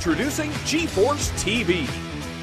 Introducing GForceTV.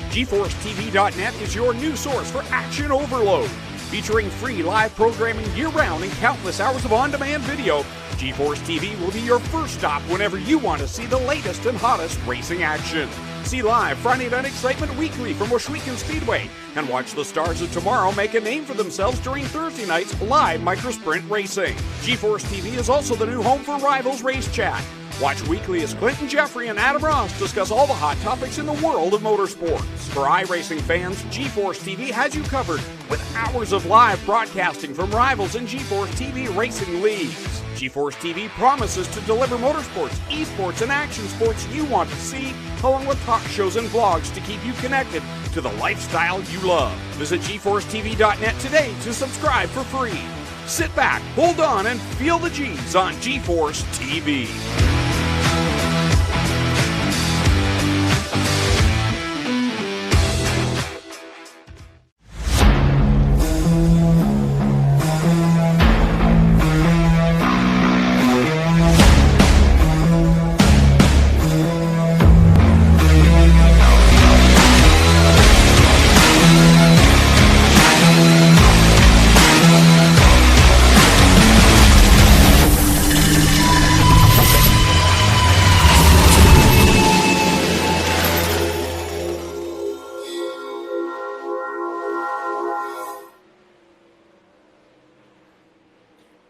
GForceTV.net is your new source for action overload. Featuring free live programming year-round and countless hours of on-demand video, GForceTV will be your first stop whenever you want to see the latest and hottest racing action. See live Friday Night Excitement weekly from Washougal Speedway, and watch the stars of tomorrow make a name for themselves during Thursday night's live microsprint racing. GForceTV is also the new home for Rivals Race Chat. Watch weekly as Clinton Jeffrey and Adam Ross discuss all the hot topics in the world of motorsports. For iRacing fans, GForceTV has you covered with hours of live broadcasting from Rivals and GForceTV racing leagues. GForceTV promises to deliver motorsports, esports, and action sports you want to see, along with talk shows and vlogs to keep you connected to the lifestyle you love. Visit GForceTV.net today to subscribe for free. Sit back, hold on, and feel the G's on GForceTV.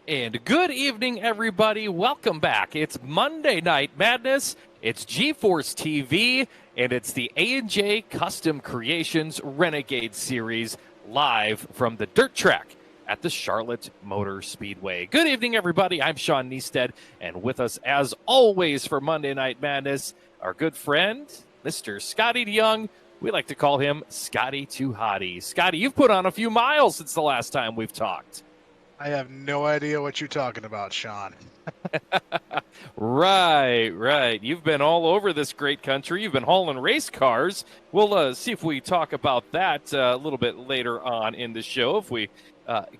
And good evening, everybody. Welcome back. It's Monday Night Madness. It's GForceTV, and it's the A&J Custom Creations Renegade Series live from the dirt track at the Charlotte Motor Speedway. Good evening, everybody. I'm Shawn Bowers, and with us, as always, for Monday Night Madness, our good friend, Mr. Scotty DeYoung. We like to call him Scotty Too Hottie. Scotty, you've put on a few miles since the last time we've talked. I have no idea what you're talking about, Shawn. Right. You've been all over this great country. You've been hauling race cars. We'll see if we talk about that a little bit later on in the show, if we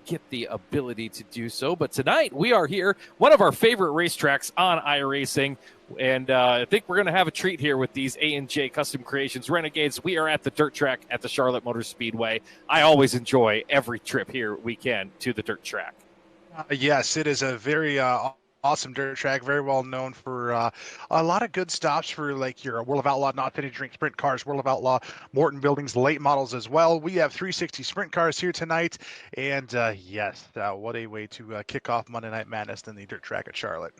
get the ability to do so. But tonight we are here, one of our favorite racetracks on iRacing. And I think we're going to have a treat here with these A&J Custom Creations Renegades. We are at the dirt track at the Charlotte Motor Speedway. I always enjoy every trip here we can to the dirt track. Yes, it is a very awesome dirt track, very well known for a lot of good stops for like your World of Outlaw, Not Fitted Drink Sprint cars, World of Outlaw, Morton Buildings, late models as well. We have 360 sprint cars here tonight. And yes, what a way to kick off Monday Night Madness than the dirt track at Charlotte.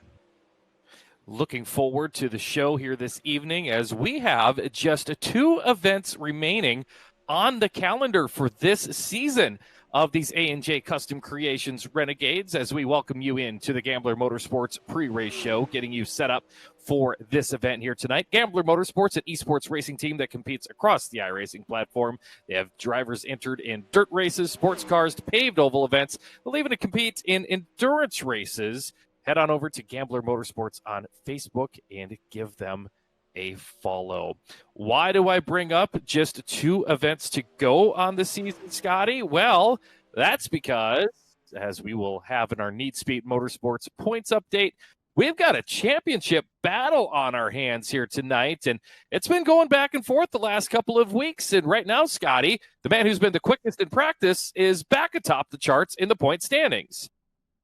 Looking forward to the show here this evening as we have just 2 events remaining on the calendar for this season of these A&J Custom Creations Renegades, as we welcome you in to the Gambler Motorsports pre-race show, getting you set up for this event here tonight. Gambler Motorsports, an esports racing team that competes across the iRacing platform. They have drivers entered in dirt races, sports cars, paved oval events. They'll even compete in endurance races. Head on over to Gambler Motorsports on Facebook and give them a follow. Why do I bring up just 2 events to go on the season, Scotty? Well, that's because, as we will have in our Need Speed Motorsports points update, we've got a championship battle on our hands here tonight, and it's been going back and forth the last couple of weeks. And right now, Scotty, the man who's been the quickest in practice, is back atop the charts in the point standings.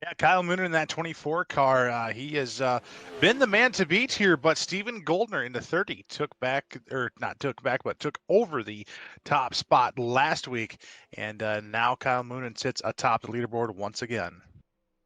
Yeah, Kyle Mooner in that 24 car, he has been the man to beat here, but Steven Goldner in the 30 took over the top spot last week, and now Kyle Moonen sits atop the leaderboard once again.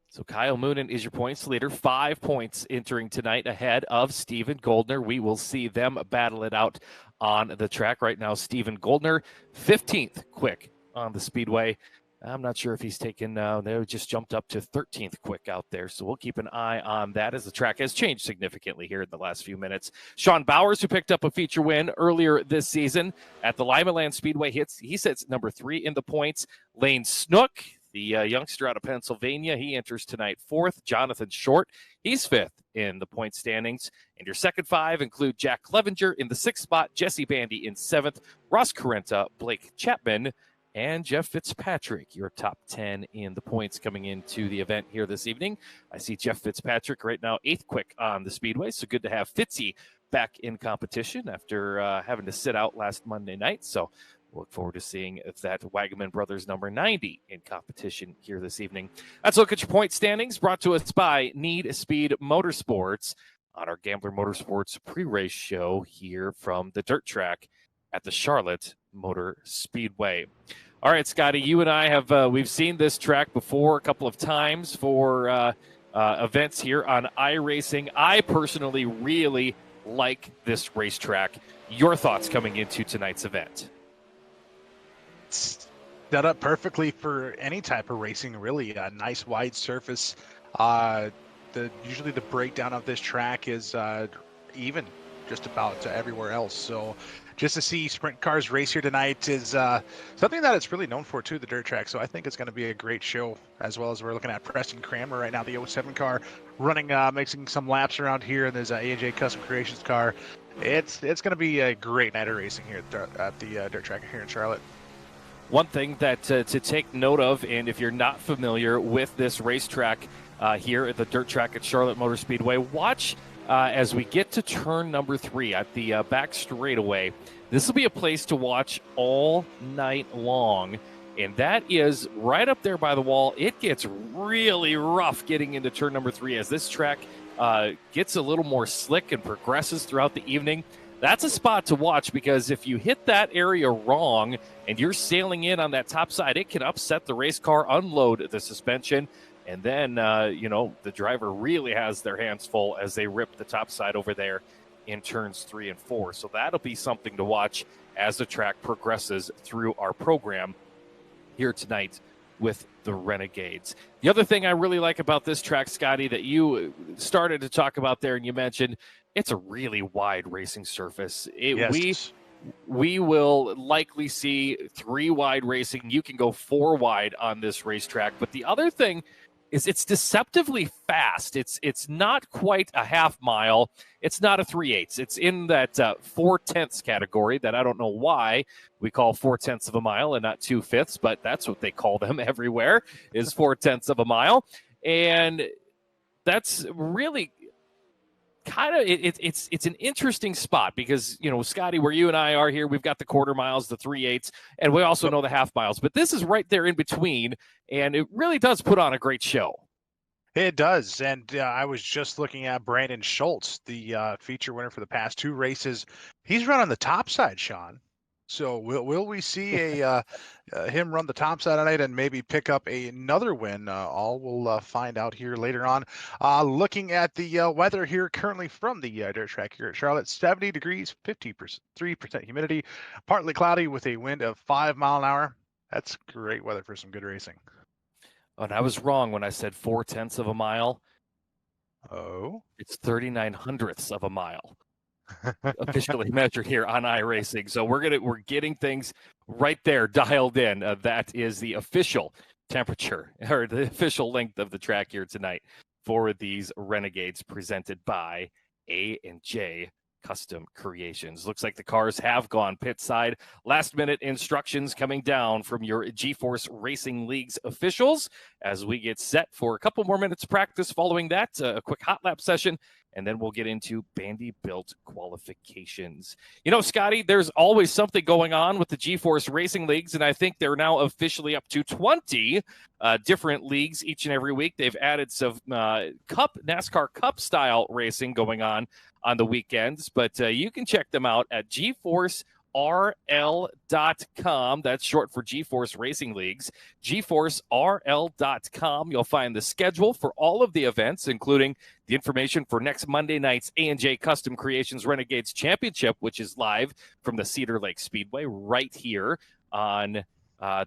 So Kyle Moonen is your points leader, 5 points entering tonight ahead of Steven Goldner. We will see them battle it out on the track right now. Steven Goldner, 15th quick on the speedway. I'm not sure if he's taken, they just jumped up to 13th quick out there. So we'll keep an eye on that as the track has changed significantly here in the last few minutes. Shawn Bowers, who picked up a feature win earlier this season at the Lima Land Speedway, he sits number 3 in the points. Lane Snook, the youngster out of Pennsylvania, he enters tonight 4th. Jonathan Short, he's 5th in the point standings. And your second 5 include Jack Clevenger in the 6th spot, Jesse Bandy in 7th, Ross Carenta, Blake Chapman, and Jeff Fitzpatrick, your top 10 in the points coming into the event here this evening. I see Jeff Fitzpatrick right now 8th quick on the speedway, so good to have Fitzy back in competition after having to sit out last Monday night. So look forward to seeing that Wagaman Brothers number 90 in competition here this evening. Let's look at your point standings, brought to us by Need Speed Motorsports on our Gambler Motorsports pre-race show here from the dirt track at the Charlotte Motor Speedway. All right, Scotty, you and I have we've seen this track before a couple of times for events here on iRacing. I personally really like this racetrack. Your thoughts coming into tonight's event? Set up perfectly for any type of racing, really. A nice wide surface. Usually the breakdown of this track is even just about everywhere else. So just to see sprint cars race here tonight is something that it's really known for too, the dirt track. So I think it's going to be a great show, as well as we're looking at Preston Kramer right now, the 07 car running, making some laps around here, and there's an A&J Custom Creations car. It's going to be a great night of racing here at the dirt track here in Charlotte. One thing that to take note of, and if you're not familiar with this racetrack here at the dirt track at Charlotte Motor Speedway, watch as we get to turn number 3 at the back straightaway. This will be a place to watch all night long, and that is right up there by the wall. It gets really rough getting into turn number 3 as this track gets a little more slick and progresses throughout the evening. That's a spot to watch, because if you hit that area wrong and you're sailing in on that top side, it can upset the race car, unload the suspension, and then, the driver really has their hands full as they rip the top side over there in turns 3 and 4. So that'll be something to watch as the track progresses through our program here tonight with the Renegades. The other thing I really like about this track, Scotty, that you started to talk about there and you mentioned, it's a really wide racing surface. Yes. We will likely see 3 wide racing. You can go 4 wide on this racetrack. But the other thing is it's deceptively fast. It's not quite a half mile. It's not a 3/8. It's in that 4/10 category that I don't know why we call 4/10 of a mile and not 2/5, but that's what they call them everywhere, is 4/10 of a mile. And that's really kind of it's an interesting spot, because Scotty, where you and I are here, we've got the quarter miles, the 3/8, and we also know the half miles, but this is right there in between, and it really does put on a great show. It does. And I was just looking at Brandon Schultz, the feature winner for the past 2 races. He's run on the top side, Shawn. So will we see him run the top side tonight and maybe pick up another win? All we'll find out here later on. Looking at the weather here currently from the dirt track here at Charlotte, 70 degrees, 53% humidity, partly cloudy with a wind of 5 miles an hour. That's great weather for some good racing. Oh, and I was wrong when I said 4/10 of a mile. Oh, It's 39/100ths of a mile. Officially measured here on iRacing. So we're getting things right there dialed in. That is the official temperature, or the official length of the track here tonight for these Renegades, presented by A&J Custom Creations. Looks like the cars have gone pit side. Last minute instructions coming down from your GeForce Racing League's officials as we get set for a couple more minutes of practice. Following that, a quick hot lap session, and then we'll get into Bandy Built qualifications. Scotty, there's always something going on with the GeForce Racing Leagues, and I think they're now officially up to 20 different leagues each and every week. They've added some NASCAR Cup style racing going on the weekends, but you can check them out at GForceRL.com. That's short for GeForce Racing Leagues. GForceRL.com. You'll find the schedule for all of the events, including the information for next Monday night's A&J Custom Creations Renegades Championship, which is live from the Cedar Lake Speedway right here on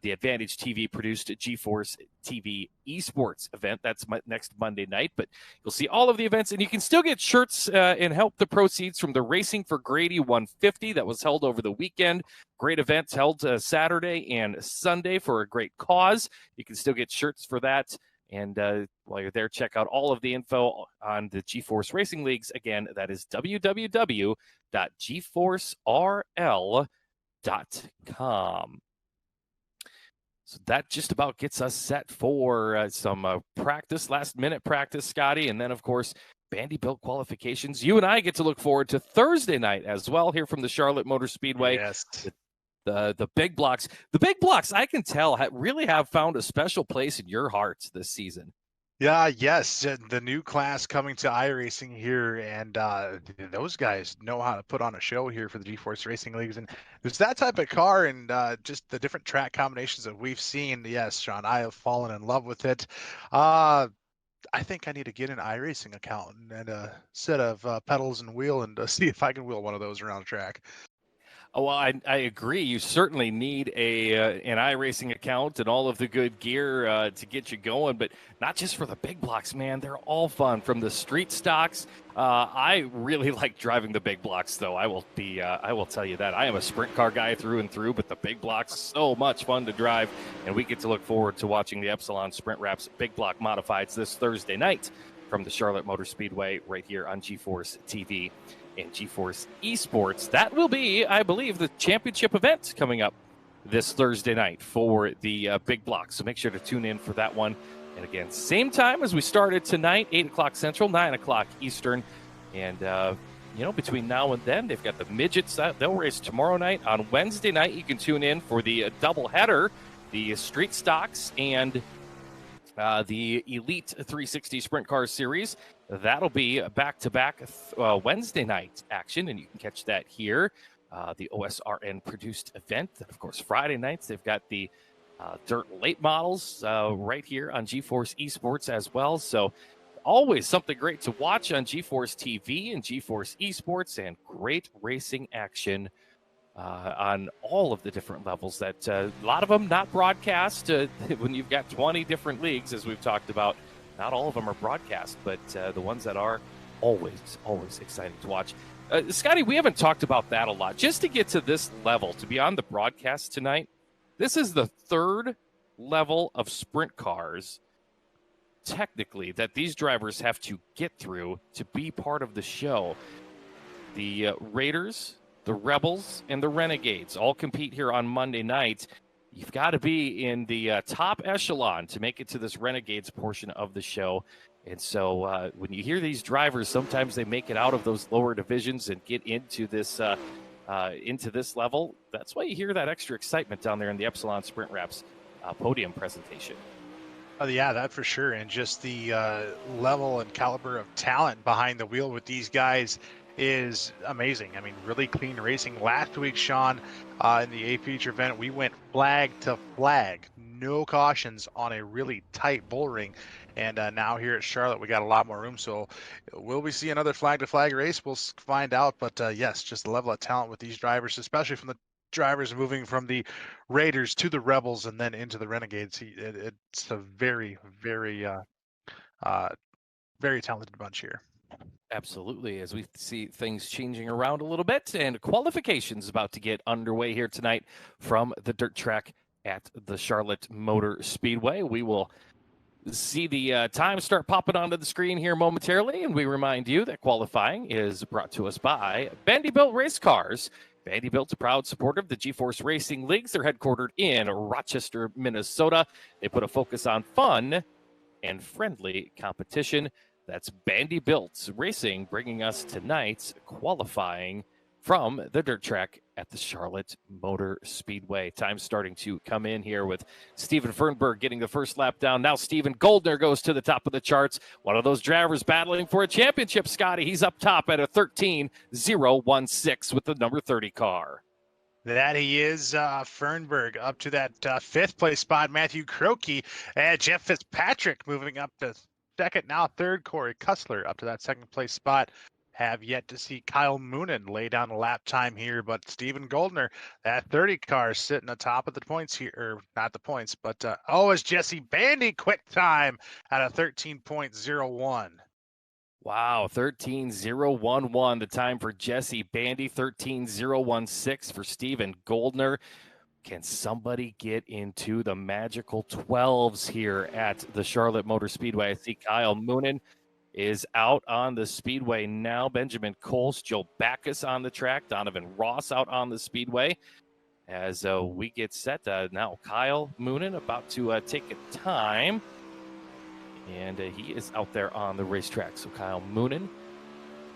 the Advantage TV produced GeForce TV esports event. That's next Monday night, but you'll see all of the events, and you can still get shirts and help the proceeds from the Racing for Grady 150 that was held over the weekend. Great events held Saturday and Sunday for a great cause. You can still get shirts for that. And while you're there, check out all of the info on the GeForce Racing Leagues. Again, that is www.GForceRL.com. So that just about gets us set for some practice, last-minute practice, Scotty. And then, of course, Bandy Built qualifications. You and I get to look forward to Thursday night as well here from the Charlotte Motor Speedway. Yes. The big blocks. The big blocks, I can tell, really have found a special place in your hearts this season. Yeah, yes, the new class coming to iRacing here, and those guys know how to put on a show here for the GeForce Racing Leagues, and it's that type of car, and just the different track combinations that we've seen. Yes, Shawn, I have fallen in love with it. I think I need to get an iRacing account and a set of pedals and wheel and see if I can wheel one of those around the track. Oh, well, I agree. You certainly need an iRacing account and all of the good gear to get you going, but not just for the big blocks, man. They're all fun, from the street stocks. I really like driving the big blocks, though. I will tell you that. I am a sprint car guy through and through, but the big blocks, so much fun to drive, and we get to look forward to watching the Epsilon Sprint Wraps Big Block Modifieds this Thursday night from the Charlotte Motor Speedway right here on GeForce TV and GeForce Esports. That will be, I believe, the championship event coming up this Thursday night for the big block. So make sure to tune in for that one. And again, same time as we started tonight, 8 o'clock Central, 9 o'clock Eastern. And, between now and then, they've got the midgets. They'll race tomorrow night. On Wednesday night, you can tune in for the doubleheader, the street stocks and the Elite 360 Sprint Car Series. That'll be back-to-back Wednesday night action, and you can catch that here. The OSRN produced event. And of course, Friday nights, they've got the dirt late models right here on GeForce Esports as well. So always something great to watch on GeForce TV and GeForce Esports, and great racing action on all of the different levels that a lot of them not broadcast when you've got 20 different leagues, as we've talked about. Not all of them are broadcast, but the ones that are, always exciting to watch. Scotty, we haven't talked about that a lot. Just to get to this level, to be on the broadcast tonight, this is the third level of sprint cars, technically, that these drivers have to get through to be part of the show. The Raiders, the Rebels, and the Renegades all compete here on Monday night. You've got to be in the top echelon to make it to this Renegades portion of the show. And so when you hear these drivers, sometimes they make it out of those lower divisions and get into this level. That's why you hear that extra excitement down there in the Epsilon Sprint Wraps podium presentation. Oh, yeah, that for sure. And just the level and caliber of talent behind the wheel with these guys is amazing. I mean, really clean racing. Last week, Shawn, in the A feature event, we went flag to flag, no cautions on a really tight bull ring. And now here at Charlotte, we got a lot more room. So will we see another flag to flag race? We'll find out. But yes, just the level of talent with these drivers, especially from the drivers moving from the Raiders to the Rebels and then into the Renegades. It's a very, very, very talented bunch here. Absolutely, as we see things changing around a little bit, and qualifications about to get underway here tonight from the dirt track at the Charlotte Motor Speedway. We will see the time start popping onto the screen here momentarily, and we remind you that qualifying is brought to us by Bandy Built Race Cars. Bandy Built's a proud supporter of the GeForce Racing Leagues. They're headquartered in Rochester, Minnesota. They put a focus on fun and friendly competition. That's Bandy Built Racing, bringing us tonight's qualifying from the dirt track at the Charlotte Motor Speedway. Time starting to come in here with Steven Fernberg getting the first lap down. Now Steven Goldner goes to the top of the charts. One of those drivers battling for a championship, Scotty. He's up top at a 13.016 with the number 30 car. That he is. Fernberg up to that fifth place spot. Matthew Croakey and Jeff Fitzpatrick moving up to second, now third. Corey Kussler up to that second place spot. Have yet to see Kyle Moonen lay down a lap time here, but Steven Goldner, that 30 car, sitting atop of the points here, or not the points, but it's Jesse Bandy quick time at a 13.01. Wow, 13.011 the time for Jesse Bandy, 13.016 for Steven Goldner. Can somebody get into the magical 12s here at the Charlotte Motor Speedway? I see Kyle Moonen is out on the speedway now. Benjamin Kolsch, Joe Backus on the track. Donovan Ross out on the speedway. As we get set, now Kyle Moonen about to take a time. And he is out there on the racetrack. So Kyle Moonen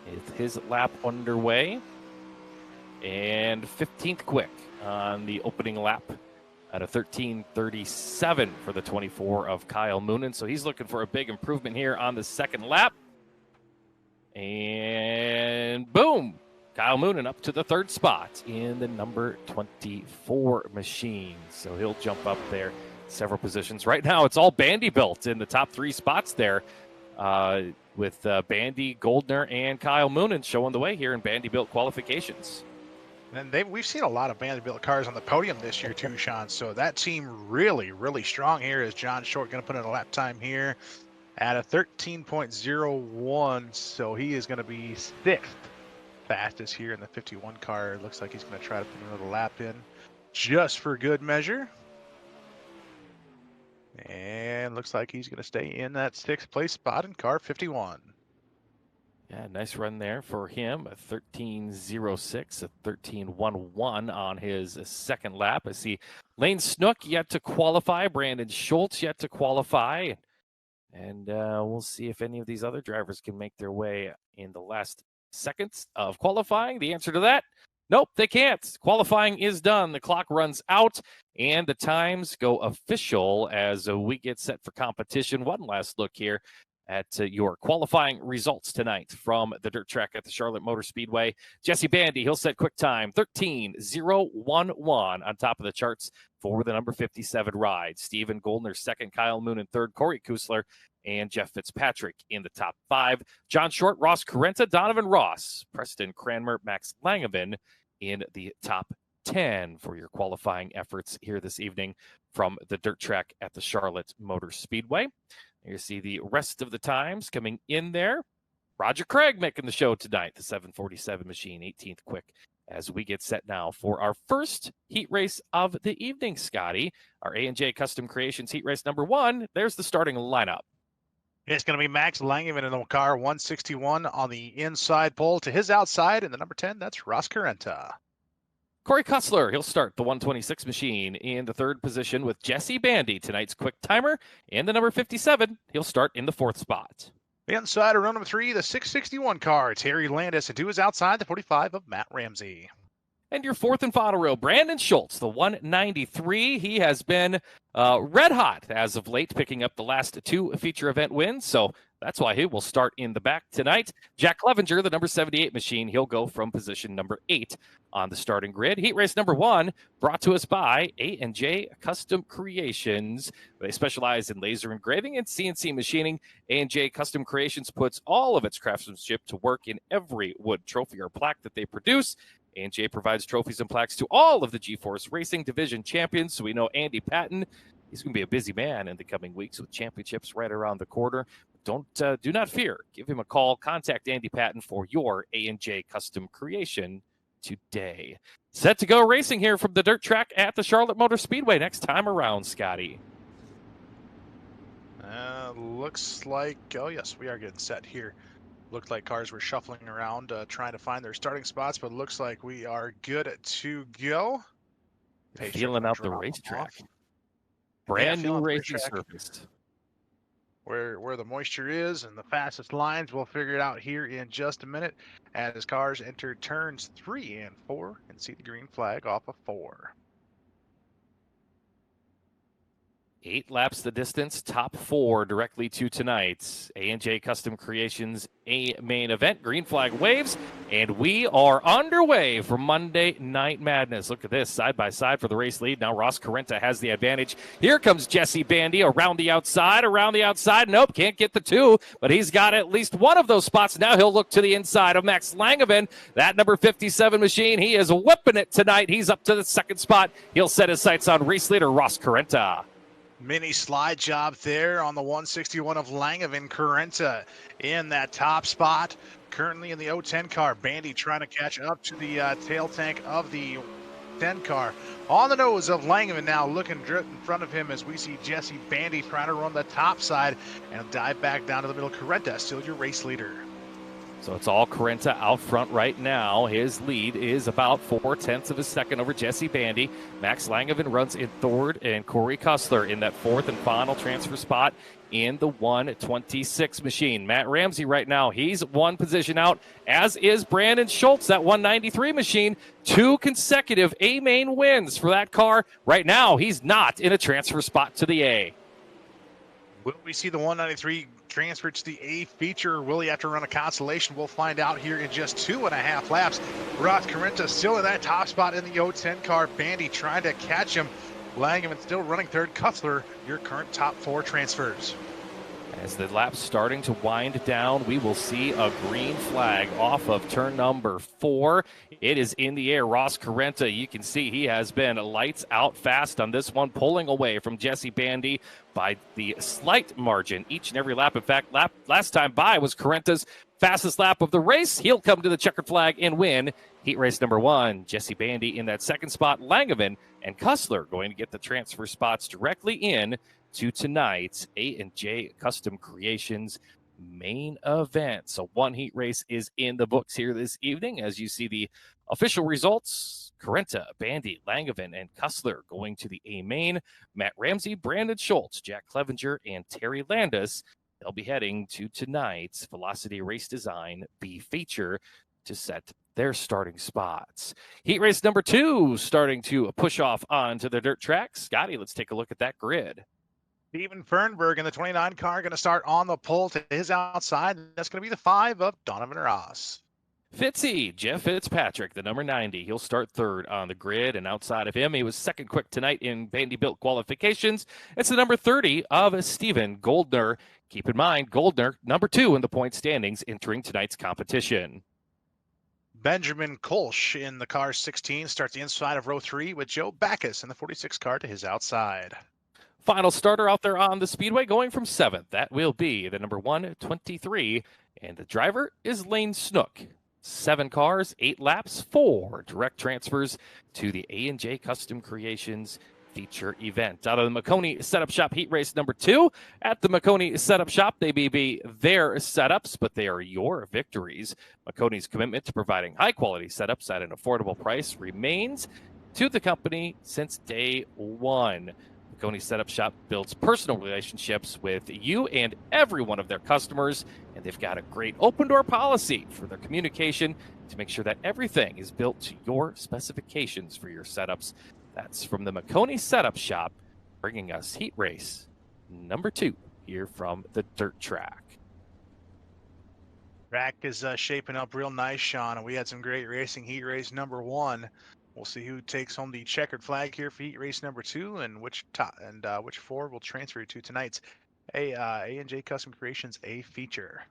with his lap underway. And 15th quick on the opening lap at a 13:37 for the 24 of Kyle Moonen. So he's looking for a big improvement here on the second lap. And boom, Kyle Moonen up to the third spot in the number 24 machine. So he'll jump up there several positions. Right now, it's all Vanderbilt in the top three spots there with Bandy, Goldner, and Kyle Moonen showing the way here in Vanderbilt qualifications. And we've seen a lot of Vanderbilt cars on the podium this year too, Shawn. So that team really, really strong here. Is John Short going to put in a lap time here at a 13.01? So he is going to be sixth fastest here in the 51 car. Looks like he's going to try to put another lap in just for good measure. And looks like he's going to stay in that sixth place spot in car 51. Yeah, nice run there for him. A 13.06, a 13.11 on his second lap. I see Lane Snook yet to qualify. Brandon Schultz yet to qualify. And we'll see if any of these other drivers can make their way in the last seconds of qualifying. The answer to that, nope, they can't. Qualifying is done. The clock runs out, and the times go official as we get set for competition. One last look here at your qualifying results tonight from the dirt track at the Charlotte Motor Speedway. Jesse Bandy, he'll set quick time, 13.011 on top of the charts for the number 57 ride. Stephen Goldner second, Kyle Moonen third, Corey Kusler and Jeff Fitzpatrick in the top five. John Short, Ross Carenta, Donovan Ross, Preston Cranmer, Max Langevin in the top 10 for your qualifying efforts here this evening from the dirt track at the Charlotte Motor Speedway. You see the rest of the times coming in there. Roger Craig making the show tonight, the 747 machine, 18th quick, as we get set now for our first heat race of the evening, Scotty. Our A&J Custom Creations heat race number one. There's the starting lineup. It's going to be Max Langevin in the car 161 on the inside pole. To his outside, and the number 10, that's Ross Carenta. Corey Kusler, he'll start the 126 machine in the third position with Jesse Bandy, tonight's quick timer. And the number 57, he'll start in the fourth spot. Inside of row number 3, the 661 car, Terry Landis, and to his outside, the 45 of Matt Ramsey. And your fourth and final row, Brandon Schultz, the 193. He has been red hot as of late, picking up the last two feature event wins. So that's why he will start in the back tonight. Jack Clevenger, the number 78 machine, he'll go from position number 8 on the starting grid. Heat race number 1 brought to us by A&J Custom Creations. They specialize in laser engraving and CNC machining. A&J Custom Creations puts all of its craftsmanship to work in every wood trophy or plaque that they produce. A&J provides trophies and plaques to all of the GeForce Racing Division champions. So we know Andy Patton, he's going to be a busy man in the coming weeks with championships right around the corner. Do not fear. Give him a call. Contact Andy Patton for your A&J Custom Creation today. Set to go racing here from the dirt track at the Charlotte Motor Speedway next time around, Scotty. Looks like, oh yes, we are getting set here. Looked like cars were shuffling around trying to find their starting spots, but looks like we are good to go. Feeling out the racetrack. Brand new racing surface. Where the moisture is and the fastest lines, we'll figure it out here in just a minute as cars enter turns 3 and 4 and see the green flag off of 4. 8 laps the distance, top 4 directly to tonight's A&J Custom Creations A main event. Green flag waves, and we are underway for Monday Night Madness. Look at this, side by side for the race lead. Now Ross Carenta has the advantage. Here comes Jesse Bandy around the outside. Nope, can't get the 2, but he's got at least one of those spots. Now he'll look to the inside of Max Langevin. That number 57 machine, he is whipping it tonight. He's up to the second spot. He'll set his sights on race leader Ross Carenta. Mini slide job there on the 161 of Langevin. Carenta in that top spot. Currently in the 010 car. Bandy trying to catch up to the tail tank of the 10 car. On the nose of Langevin now, looking in front of him as we see Jesse Bandy trying to run the top side and dive back down to the middle. Carenta still your race leader. So it's all Carenta out front right now. His lead is about 0.4 of a second over Jesse Bandy. Max Langevin runs in third, and Corey Kussler in that fourth and final transfer spot in the 126 machine. Matt Ramsey right now, he's one position out, as is Brandon Schultz, that 193 machine. 2 consecutive A-main wins for that car. Right now, he's not in a transfer spot to the A. Will we see the 193 transfer to the A feature? Will he have to run a consolation? We'll find out here in just 2.5 laps. Ross Carenta still in that top spot in the 010 car. Bandy trying to catch him. Langevin still running third. Kussler, your current top 4 transfers. As the lap's starting to wind down, we will see a green flag off of turn number 4. It is in the air. Ross Carenta, you can see he has been lights out fast on this one, pulling away from Jesse Bandy by the slight margin each and every lap. In fact, last time by was Carenta's fastest lap of the race. He'll come to the checkered flag and win heat race number 1. Jesse Bandy in that second spot. Langevin and Kussler going to get the transfer spots directly in to tonight's A&J Custom Creations main event. So 1 heat race is in the books here this evening. As you see the official results, Carenta, Bandy, Langevin, and Kussler going to the A main. Matt Ramsey, Brandon Schultz, Jack Clevenger, and Terry Landis, they'll be heading to tonight's Velocity Race Design B feature to set their starting spots. Heat race number 2 starting to push off onto the dirt track. Scotty, let's take a look at that grid. Steven Fernberg in the 29 car going to start on the pole to his outside. That's going to be the 5 of Donovan Ross. Fitzy, Jeff Fitzpatrick, the number 90. He'll start third on the grid, and outside of him, he was second quick tonight in Vanderbilt qualifications. It's the number 30 of Steven Goldner. Keep in mind, Goldner, number 2 in the point standings entering tonight's competition. Benjamin Kolsch in the car 16 starts the inside of row 3 with Joe Backus in the 46 car to his outside. Final starter out there on the speedway going from 7th. That will be the number 123, and the driver is Lane Snook. 7 cars, 8 laps, 4 direct transfers to the A&J Custom Creations feature event. Out of the Makoni Setup Shop heat race number 2. At the Makoni Setup Shop, they may be their setups, but they are your victories. Makoni's commitment to providing high-quality setups at an affordable price remains to the company since day 1. Makoni Setup Shop builds personal relationships with you and every one of their customers, and they've got a great open door policy for their communication to make sure that everything is built to your specifications for your setups. That's from the Makoni Setup Shop, bringing us heat race number 2 here from the dirt track. Track is shaping up real nice, Shawn, and we had some great racing. Heat race number 1. We'll see who takes home the checkered flag here for heat race number 2, and which 4 will transfer to tonight's A&J Custom Creations A feature.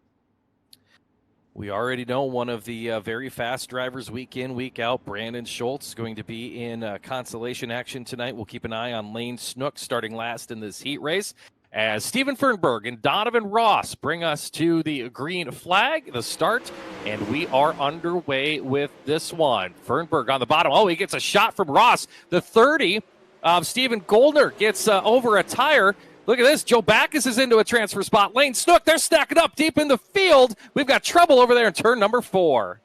We already know one of the very fast drivers week in, week out, Brandon Schultz, going to be in consolation action tonight. We'll keep an eye on Lane Snook starting last in this heat race, as Steven Fernberg and Donovan Ross bring us to the green flag, the start, and we are underway with this one. Fernberg on the bottom. Oh, he gets a shot from Ross. The 30 of Steven Goldner gets over a tire. Look at this. Joe Backus is into a transfer spot. Lane Snook, they're stacking up deep in the field. We've got trouble over there in turn number 4.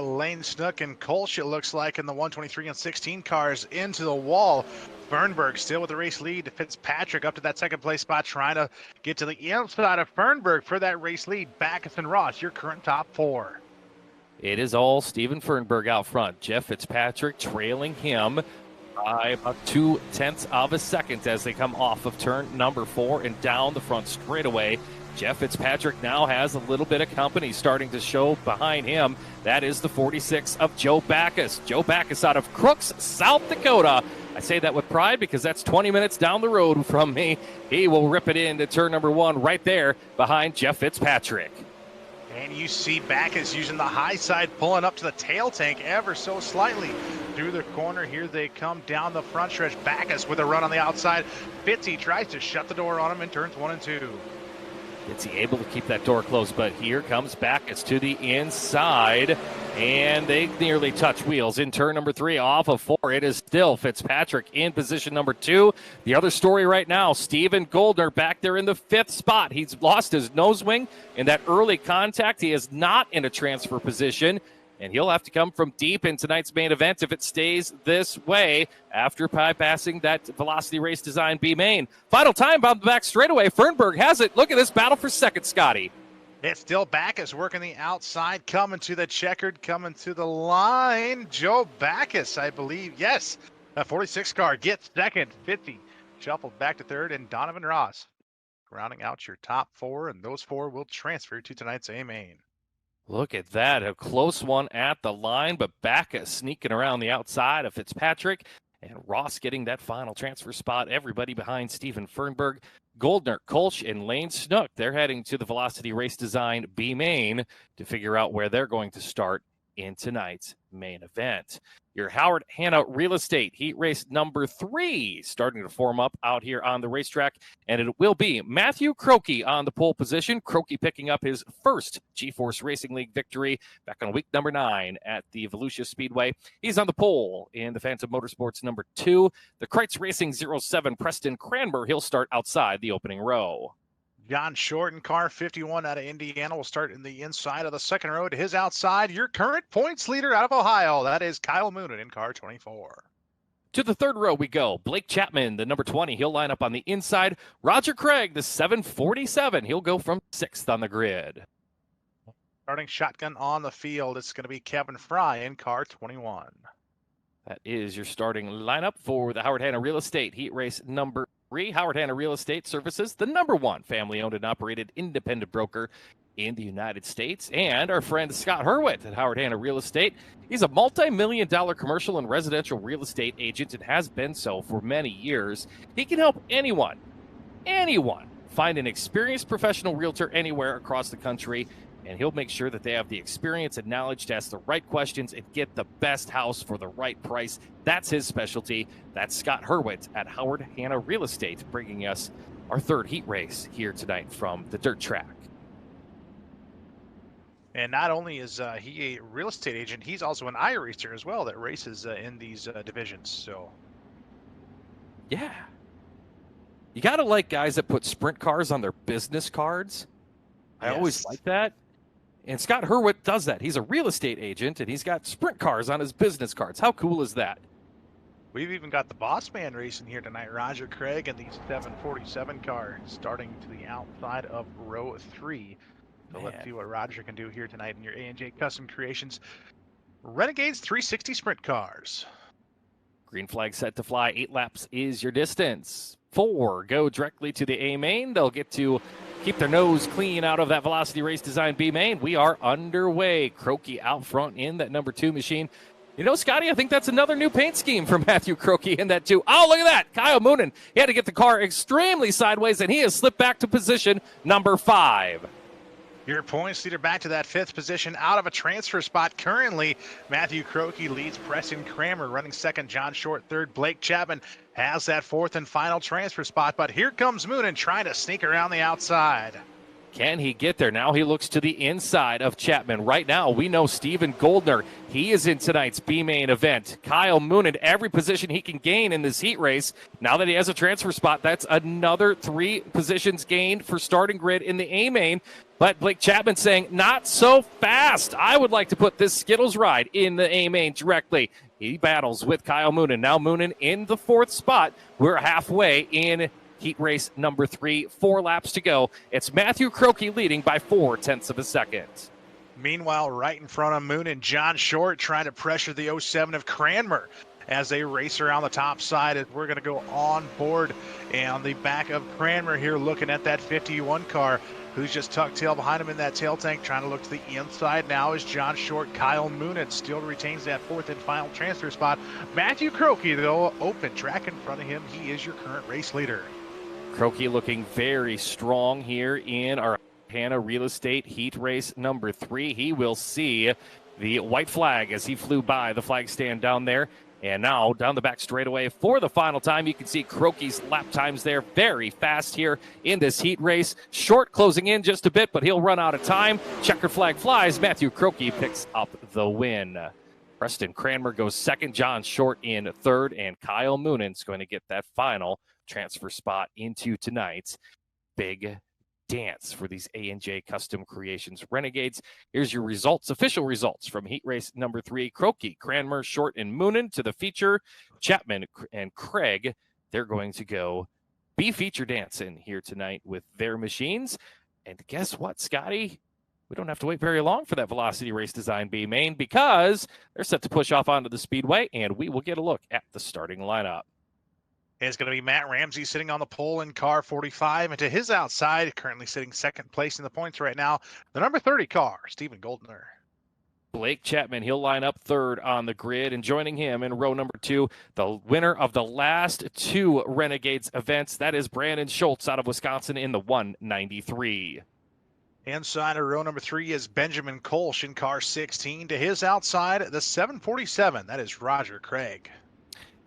Lane Snook and Kolsch, it looks like, in the 123 and 16 cars into the wall. Fernberg still with the race lead. Fitzpatrick up to that second place spot, trying to get to the inside of Fernberg for that race lead. Backus and Ross, your current top 4. It is all Steven Fernberg out front. Jeff Fitzpatrick trailing him by about 0.2 of a second as they come off of turn number 4 and down the front straightaway. Jeff Fitzpatrick now has a little bit of company starting to show behind him. That is the 46 of Joe Backus. Joe Backus out of Crooks, South Dakota. I say that with pride because that's 20 minutes down the road from me. He will rip it into turn number 1 right there behind Jeff Fitzpatrick. And you see Backus using the high side, pulling up to the tail tank ever so slightly. Through the corner, here they come down the front stretch. Backus with a run on the outside. Fitzy tries to shut the door on him in turns 1 and 2. Is he able to keep that door closed? But here comes Backus to the inside. And they nearly touch wheels in turn number 3 off of 4. It is still Fitzpatrick in position number 2. The other story right now, Steven Goldner back there in the 5th spot. He's lost his nose wing in that early contact. He is not in a transfer position, and he'll have to come from deep in tonight's main event if it stays this way after bypassing that Velocity Race Design B main. Final time on the back straightaway. Fernberg has it. Look at this battle for second, Scotty. It's still Backus working the outside, coming to the checkered, coming to the line. Joe Backus, I believe. Yes, a 46 car gets second. 50 shuffled back to third, and Donovan Ross rounding out your top 4, and those 4 will transfer to tonight's A main. Look at that, a close one at the line, but Backus sneaking around the outside of Fitzpatrick, and Ross getting that final transfer spot. Everybody behind Steven Fernberg. Goldner, Kolsch, and Lane Snook, they're heading to the Velocity Race Design B main to figure out where they're going to start in tonight's main event. Your Howard Hanna Real Estate Heat Race number 3 starting to form up out here on the racetrack, and it will be Matthew Croakey on the pole position. Croakey picking up his first G-Force Racing League victory back on week number 9 at the Volusia Speedway. He's on the pole in the Phantom Motorsports number 2. The Kreitz Racing 07 Preston Cranmer, he'll start outside the opening row. John Short in car 51 out of Indiana will start in the inside of the second row to his outside. Your current points leader out of Ohio, that is Kyle Moonen in car 24. To the third row we go. Blake Chapman, the number 20, he'll line up on the inside. Roger Craig, the 747, he'll go from 6th on the grid. Starting shotgun on the field, it's going to be Kevin Fry in car 21. That is your starting lineup for the Howard Hanna Real Estate Heat Race number 3. Howard Hanna Real Estate Services, the number 1 family-owned and operated independent broker in the United States. And our friend Scott Hurwitz at Howard Hanna Real Estate. He's a multi-million-dollar commercial and residential real estate agent and has been so for many years. He can help anyone find an experienced professional realtor anywhere across the country, and he'll make sure that they have the experience and knowledge to ask the right questions and get the best house for the right price. That's his specialty. That's Scott Hurwitz at Howard Hanna Real Estate, bringing us our third heat race here tonight from the dirt track. And not only is he a real estate agent, he's also an iRacer as well that races in these divisions. So, yeah. You got to like guys that put sprint cars on their business cards. I always like that. And Scott Hurwitz does that. He's a real estate agent, and he's got sprint cars on his business cards. How cool is that? We've even got the boss man racing here tonight, Roger Craig, and the 747 car starting to the outside of row 3. So let's see what Roger can do here tonight in your A&J Custom Creations Renegades 360 sprint cars. Green flag set to fly. 8 laps is your distance. 4 go directly to the A main. They'll get to keep their nose clean out of that Velocity Race Design B main. We are underway. Croakey out front in that number 2 machine. You know, Scotty, I think that's another new paint scheme for Matthew Croakey in that 2. Oh, look at that. Kyle Moonen. He had to get the car extremely sideways, and he has slipped back to position number 5. Your points leader back to that 5th position out of a transfer spot. Currently, Matthew Croakey leads Preston Cranmer, running second. John Short third. Blake Chapman has that 4th and final transfer spot, but here comes Moonen trying to sneak around the outside. Can he get there? Now he looks to the inside of Chapman. Right now, we know Steven Goldner. He is in tonight's B-main event. Kyle Moonen, every position he can gain in this heat race. Now that he has a transfer spot, that's another 3 positions gained for starting grid in the A-main. But Blake Chapman saying, not so fast. I would like to put this Skittles ride in the A-main directly. He battles with Kyle Moonen. Now Moonen in the 4th spot. We're halfway in heat race number 3, 4 laps to go. It's Matthew Croakey leading by 0.4 of a second. Meanwhile, right in front of Moonen, John Short trying to pressure the 07 of Cranmer as they race around the top side. As we're going to go on board and on the back of Cranmer here, looking at that 51 car, who's just tucked tail behind him in that tail tank, trying to look to the inside now is John Short. Kyle Moonen still retains that 4th and final transfer spot. Matthew Croakey, though, open track in front of him. He is your current race leader. Croakey looking very strong here in our Hanna Real Estate Heat Race number 3. He will see the white flag as he flew by the flag stand down there. And now down the back straightaway for the final time. You can see Croaky's lap times there very fast here in this heat race. Short closing in just a bit, but he'll run out of time. Checkered flag flies. Matthew Croaky picks up the win. Preston Cranmer goes second. John Short in third. And Kyle Moonan's going to get that final transfer spot into tonight's big dance for these A&J Custom Creations Renegades. Here's your results, official results from heat race number 3. Croaky, Cranmer, Short, and Moonen to the feature. Chapman and Craig, they're going to go be feature dancing here tonight with their machines. And guess what, Scotty? We don't have to wait very long for that Velocity Race Design B main because they're set to push off onto the speedway, and we will get a look at the starting lineup. It's going to be Matt Ramsey sitting on the pole in car 45, and to his outside, currently sitting second place in the points right now, the number 30 car, Stephen Goldner. Blake Chapman, he'll line up third on the grid, and joining him in row number 2, the winner of the last 2 Renegades events, that is Brandon Schultz out of Wisconsin in the 193. Inside of row number 3 is Benjamin Kolsch in car 16. To his outside, the 747, that is Roger Craig.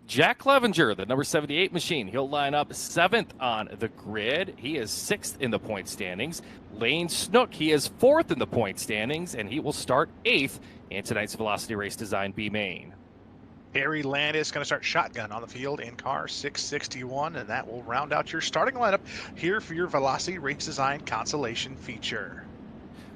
Jack Clevenger, the number 78 machine, he'll line up 7th on the grid. He is 6th in the point standings. Lane Snook, he is 4th in the point standings, and he will start 8th in tonight's Velocity Race Design B main. Harry Landis going to start shotgun on the field in car 661, and that will round out your starting lineup here for your Velocity Race Design consolation feature.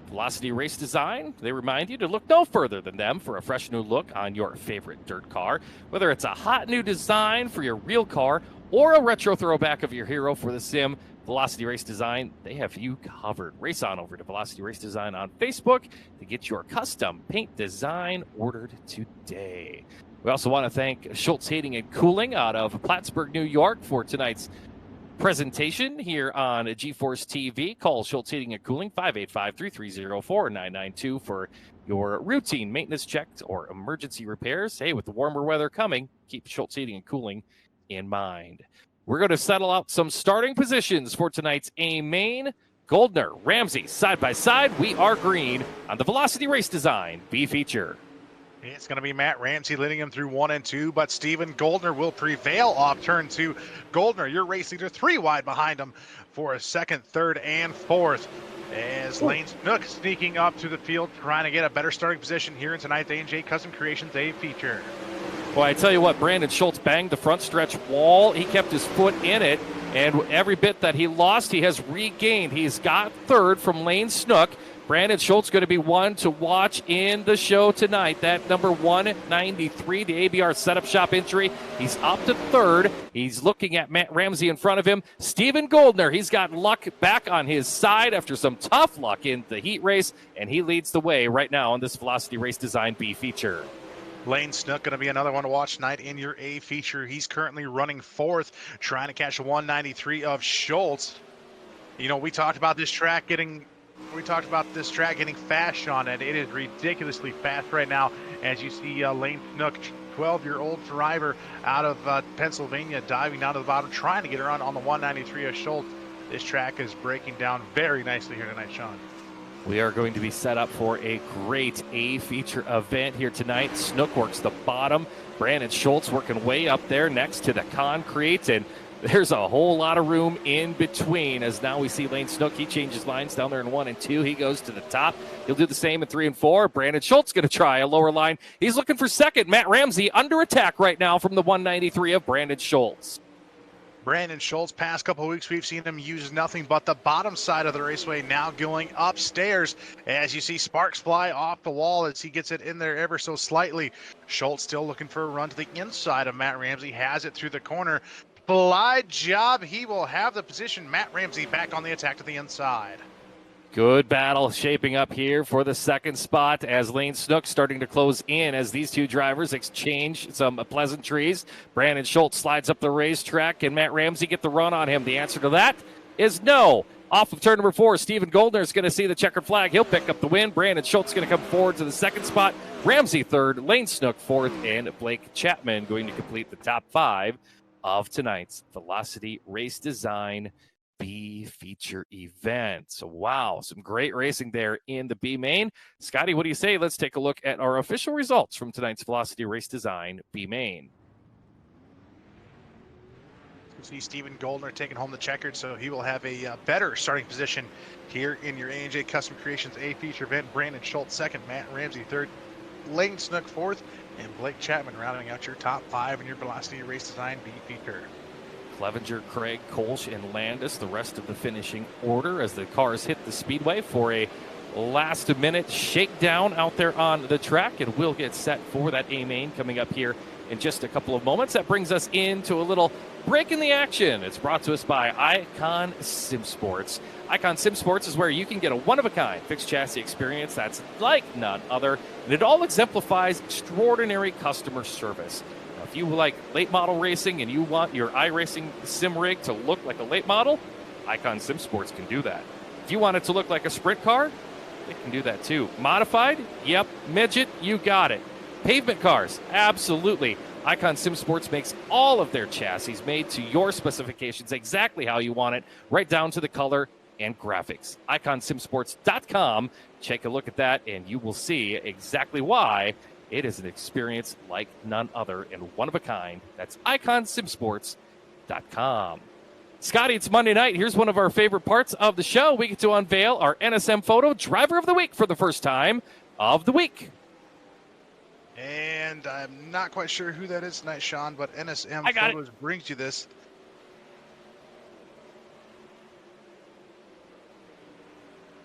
Velocity Race Design, they remind you to look no further than them for a fresh new look on your favorite dirt car. Whether it's a hot new design for your real car or a retro throwback of your hero for the sim, Velocity Race Design, they have you covered. Race on over to Velocity Race Design on Facebook to get your custom paint design ordered today. We also want to thank Schultz Heating and Cooling out of Plattsburgh, New York for tonight's presentation here on GeForce TV. Call Schultz Heating and Cooling 585-3304-992 for your routine maintenance checks or emergency repairs. Hey, with the warmer weather coming, keep Schultz Heating and Cooling in mind. We're going to settle out some starting positions for tonight's A main. Goldner, Ramsey, side by side. We are green on the Velocity Race Design B feature. It's going to be Matt Ramsey leading him through 1 and 2, but Stephen Goldner will prevail off turn 2. Goldner, your race leader, 3 wide behind him for a second, third, and fourth. As Lane Snook sneaking up to the field, trying to get a better starting position here in tonight's A&J Custom Creations A feature. Well, I tell you what, Brandon Schultz banged the front stretch wall. He kept his foot in it, and every bit that he lost, he has regained. He's got third from Lane Snook. Brandon Schultz going to be one to watch in the show tonight. That number 193, the ABR setup shop entry. He's up to third. He's looking at Matt Ramsey in front of him. Stephen Goldner, he's got luck back on his side after some tough luck in the heat race, and he leads the way right now on this Velocity Race Design B feature. Lane Snook going to be another one to watch tonight in your A feature. He's currently running 4th, trying to catch a 193 of Schultz. You know, we talked about this track getting fast, Shawn, and it is ridiculously fast right now. As you see Lane Snook, 12-year-old driver out of Pennsylvania, diving down to the bottom, trying to get around on the 193 of Schultz. This track is breaking down very nicely here tonight, Shawn. We are going to be set up for a great A feature event here tonight. Snook works the bottom. Brandon Schultz working way up there next to the concrete, and there's a whole lot of room in between. As now we see Lane Snook, he changes lines down there in 1 and 2. He goes to the top. He'll do the same in 3 and 4. Brandon Schultz going to try a lower line. He's looking for second. Matt Ramsey under attack right now from the 193 of Brandon Schultz. Brandon Schultz, past couple of weeks, we've seen him use nothing but the bottom side of the raceway, now going upstairs. As you see sparks fly off the wall as he gets it in there ever so slightly. Schultz still looking for a run to the inside of Matt Ramsey, has it through the corner. Fly job, he will have the position. Matt Ramsey back on the attack to the inside. Good battle shaping up here for the second spot as Lane Snook starting to close in as these two drivers exchange some pleasantries. Brandon Schultz slides up the racetrack. Can Matt Ramsey get the run on him? The answer to that is no. Off of turn number 4, Stephen Goldner is going to see the checkered flag. He'll pick up the win. Brandon Schultz is going to come forward to the second spot. Ramsey third, Lane Snook fourth, and Blake Chapman going to complete the top 5 of tonight's Velocity Race Design B feature event. So, wow, some great racing there in the B main. Scotty, what do you say? Let's take a look at our official results from tonight's Velocity Race Design B main. See Stephen Goldner taking home the checkered, so he will have a better starting position here in your A&J Custom Creations A feature event. Brandon Schultz second, Matt Ramsey third, Layton Snook fourth, and Blake Chapman rounding out your top 5 in your Velocity Race Design B feature. Clevenger, Craig, Kolsch, and Landis, the rest of the finishing order as the cars hit the speedway for a last-minute shakedown out there on the track, and we'll get set for that A main coming up here in just a couple of moments. That brings us into a little break in the action. It's brought to us by Icon Sim Sports. Icon Sim Sports is where you can get a one-of-a-kind fixed chassis experience that's like none other, and it all exemplifies extraordinary customer service. Now, if you like late model racing and you want your iRacing sim rig to look like a late model, Icon Sim Sports can do that. If you want it to look like a sprint car, it can do that too. Modified? Yep. Midget? You got it. Pavement cars? Absolutely. Icon Sim Sports makes all of their chassis made to your specifications exactly how you want it, right down to the color and graphics. IconSimSports.com. Take a look at that, and you will see exactly why it is an experience like none other and one of a kind. That's IconSimSports.com. Scotty, it's Monday night. Here's one of our favorite parts of the show. We get to unveil our NSM Photo Driver of the Week for the first time of the week. And I'm not quite sure who that is tonight, Shawn, but NSM Photos brings you this.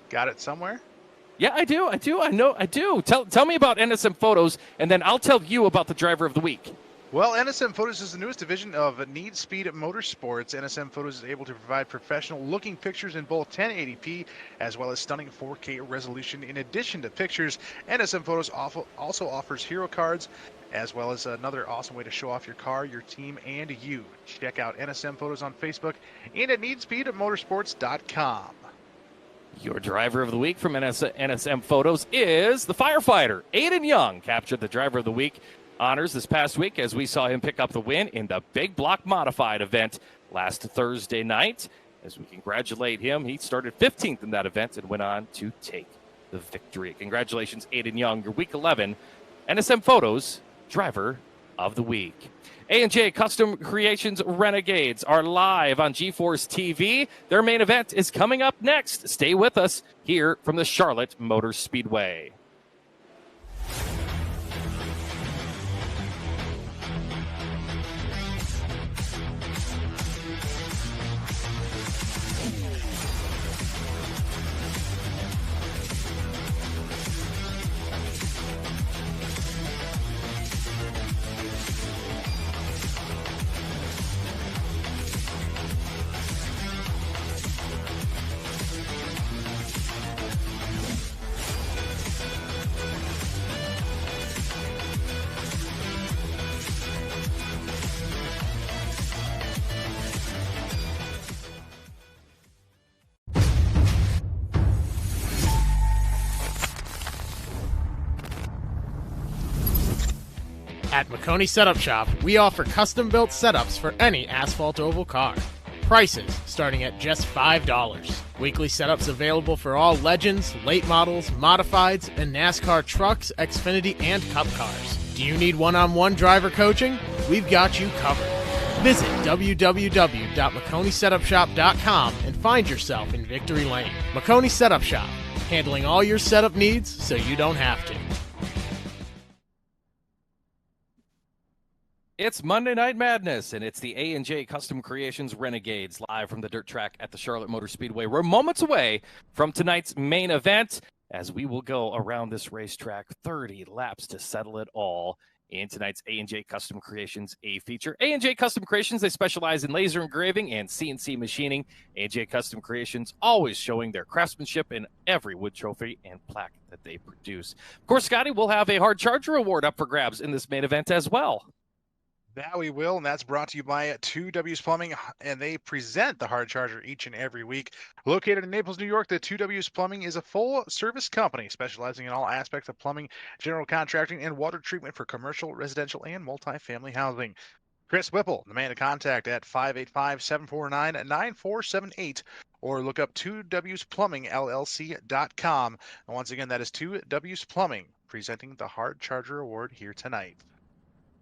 Got it somewhere? Yeah, I do. I do. Tell me about NSM Photos, and then I'll tell you about the Driver of the Week. Well, NSM Photos is the newest division of Need Speed Motorsports. NSM Photos is able to provide professional-looking pictures in both 1080p as well as stunning 4K resolution. In addition to pictures, NSM Photos also offers hero cards as well as another awesome way to show off your car, your team, and you. Check out NSM Photos on Facebook and at needspeedmotorsports.com. Your Driver of the Week from NSM Photos is the firefighter. Aiden Young captured the Driver of the Week honors this past week as we saw him pick up the win in the Big Block Modified event last Thursday night. As we congratulate him, he started 15th in that event and went on to take the victory. Congratulations, Aiden Young, your Week 11 NSM Photos Driver of the Week. A&J Custom Creations Renegades are live on GForceTV. Their main event is coming up next. Stay with us here from the Charlotte Motor Speedway. At McConey Setup Shop, we offer custom-built setups for any asphalt oval car. Prices starting at just $5. Weekly setups available for all Legends, late models, modifieds, and NASCAR trucks, Xfinity, and Cup cars. Do you need one-on-one driver coaching? We've got you covered. Visit www.McConeySetupShop.com and find yourself in Victory Lane. McConey Setup Shop, handling all your setup needs so you don't have to. It's Monday Night Madness, and it's the A&J Custom Creations Renegades live from the dirt track at the Charlotte Motor Speedway. We're moments away from tonight's main event as we will go around this racetrack 30 laps to settle it all in tonight's A&J Custom Creations A feature. A&J Custom Creations, they specialize in laser engraving and CNC machining. A&J Custom Creations always showing their craftsmanship in every wood trophy and plaque that they produce. Of course, Scotty, we'll have a hard charger award up for grabs in this main event as well. That we will, and that's brought to you by 2W's Plumbing, and they present the Hard Charger each and every week. Located in Naples, New York, the 2W's Plumbing is a full-service company specializing in all aspects of plumbing, general contracting, and water treatment for commercial, residential, and multifamily housing. Chris Whipple, the man to contact at 585-749-9478, or look up 2wsplumbingllc.com. And once again, that is 2W's Plumbing, presenting the Hard Charger Award here tonight.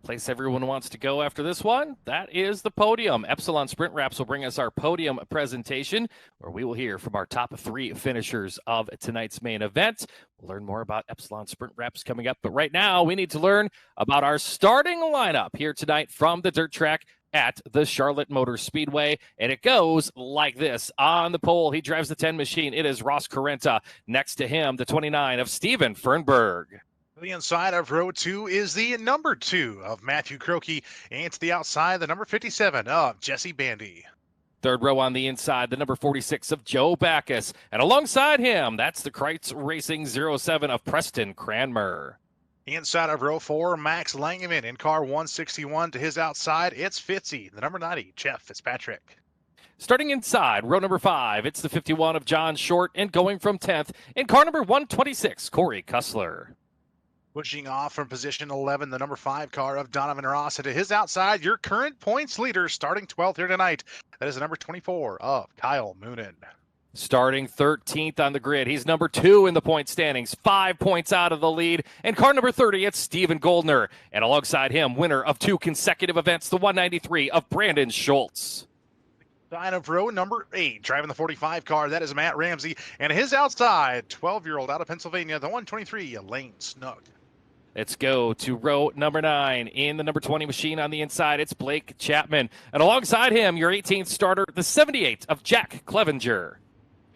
Place everyone wants to go after this one, that is the podium. Epsilon Sprint Wraps will bring us our podium presentation, where we will hear from our top 3 finishers of tonight's main event. We'll learn more about Epsilon Sprint Wraps coming up, but right now we need to learn about our starting lineup here tonight from the dirt track at the Charlotte Motor Speedway, and it goes like this. On the pole, he drives the 10 machine. It is Ross Carenta. Next to him, the 29 of Steven Fernberg. The inside of row 2 is the number 2 of Matthew Croakey, and to the outside, the number 57 of Jesse Bandy. Third row on the inside, the number 46 of Joe Backus. And alongside him, that's the Kreitz Racing 07 of Preston Cranmer. Inside of row 4, Max Langevin in car 161. To his outside, it's Fitzy, the number 90, Jeff Fitzpatrick. Starting inside, row number 5, it's the 51 of John Short, and going from 10th, in car number 126, Corey Kussler. Pushing off from position 11, the number 5 car of Donovan Ross. And to his outside, your current points leader, starting 12th here tonight. That is the number 24 of Kyle Moonen. Starting 13th on the grid, he's number 2 in the point standings, 5 points out of the lead. And car number 30, it's Steven Goldner. And alongside him, winner of 2 consecutive events, the 193 of Brandon Schultz. Side of row number 8, driving the 45 car, that is Matt Ramsey. And his outside, 12-year-old out of Pennsylvania, the 123, Lane Snook. Let's go to row number 9. In the number 20 machine on the inside, it's Blake Chapman. And alongside him, your 18th starter, the 78 of Jack Clevenger.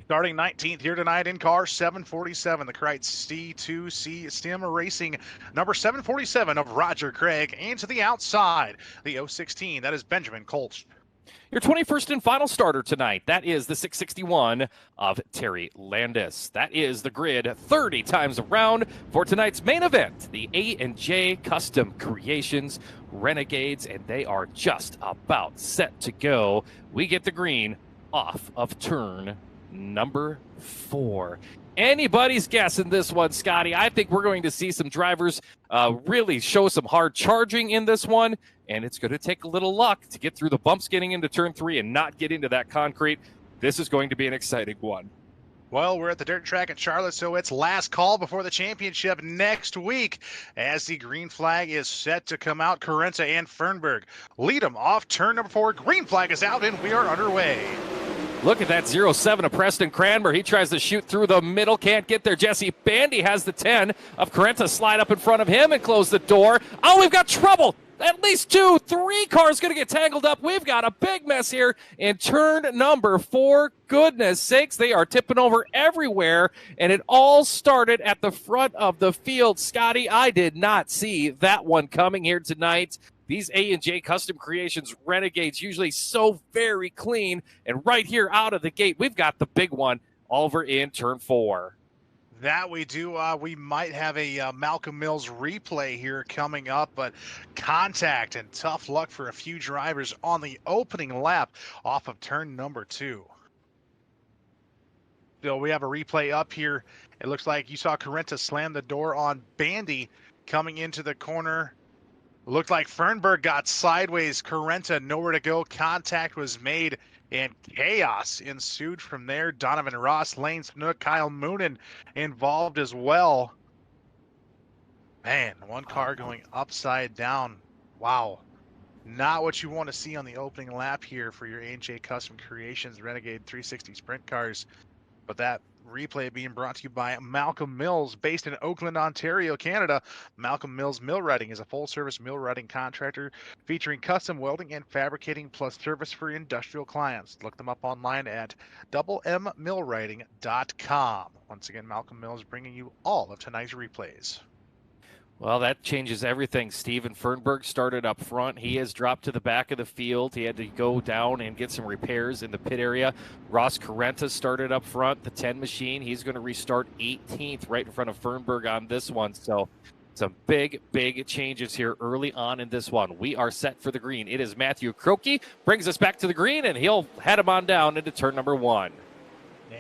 Starting 19th here tonight in car 747, the Kreitz C2C Stem Racing, number 747 of Roger Craig. And to the outside, the 016, that is Benjamin Kolsch. Your 21st and final starter tonight, that is the 661 of Terry Landis. That is the grid 30 times around for tonight's main event, the A&J Custom Creations Renegades, and they are just about set to go. We get the green off of turn number 4. Anybody's guess in this one, Scotty. I think we're going to see some drivers really show some hard charging in this one, and it's going to take a little luck to get through the bumps getting into turn 3 and not get into that concrete. This is going to be an exciting one. Well, we're at the dirt track at Charlotte, so it's last call before the championship next week as the green flag is set to come out. Carenta and Fernberg lead them off turn number 4. Green flag is out, and we are underway. Look at that 07 of Preston Cranmer. He tries to shoot through the middle, can't get there. Jesse Bandy has the 10 of Carenta slide up in front of him and close the door. Oh, we've got trouble. At least 2, 3 cars going to get tangled up. We've got a big mess here in turn number 4. Goodness sakes, they are tipping over everywhere, and it all started at the front of the field. Scotty, I did not see that one coming here tonight. These A&J Custom Creations Renegades usually so very clean, and right here out of the gate, we've got the big one over in turn 4. That we do. We might have a Malcolm Mills replay here coming up, but contact and tough luck for a few drivers on the opening lap off of turn number 2. So we have a replay up here. It looks like you saw Carenta slam the door on Bandy coming into the corner. Looked like Fernberg got sideways. Carenta nowhere to go. Contact was made, and chaos ensued from there. Donovan Ross, Lane Snook, Kyle Moonen involved as well. Man, one car going upside down. Wow. Not what you want to see on the opening lap here for your A&J Custom Creations Renegade 360 Sprint cars. But that replay being brought to you by Malcolm Mills, based in Oakland, Ontario, Canada. Malcolm Mills Millwrighting is a full-service millwrighting contractor featuring custom welding and fabricating plus service for industrial clients. Look them up online at mmmillwrighting.com. Once again, Malcolm Mills bringing you all of tonight's replays. Well, that changes everything. Steven Fernberg started up front. He has dropped to the back of the field. He had to go down and get some repairs in the pit area. Ross Carenta started up front, the 10 machine. He's going to restart 18th right in front of Fernberg on this one. So some big, big changes here early on in this one. We are set for the green. It is Matthew Croakey. Brings us back to the green, and he'll head him on down into turn number 1.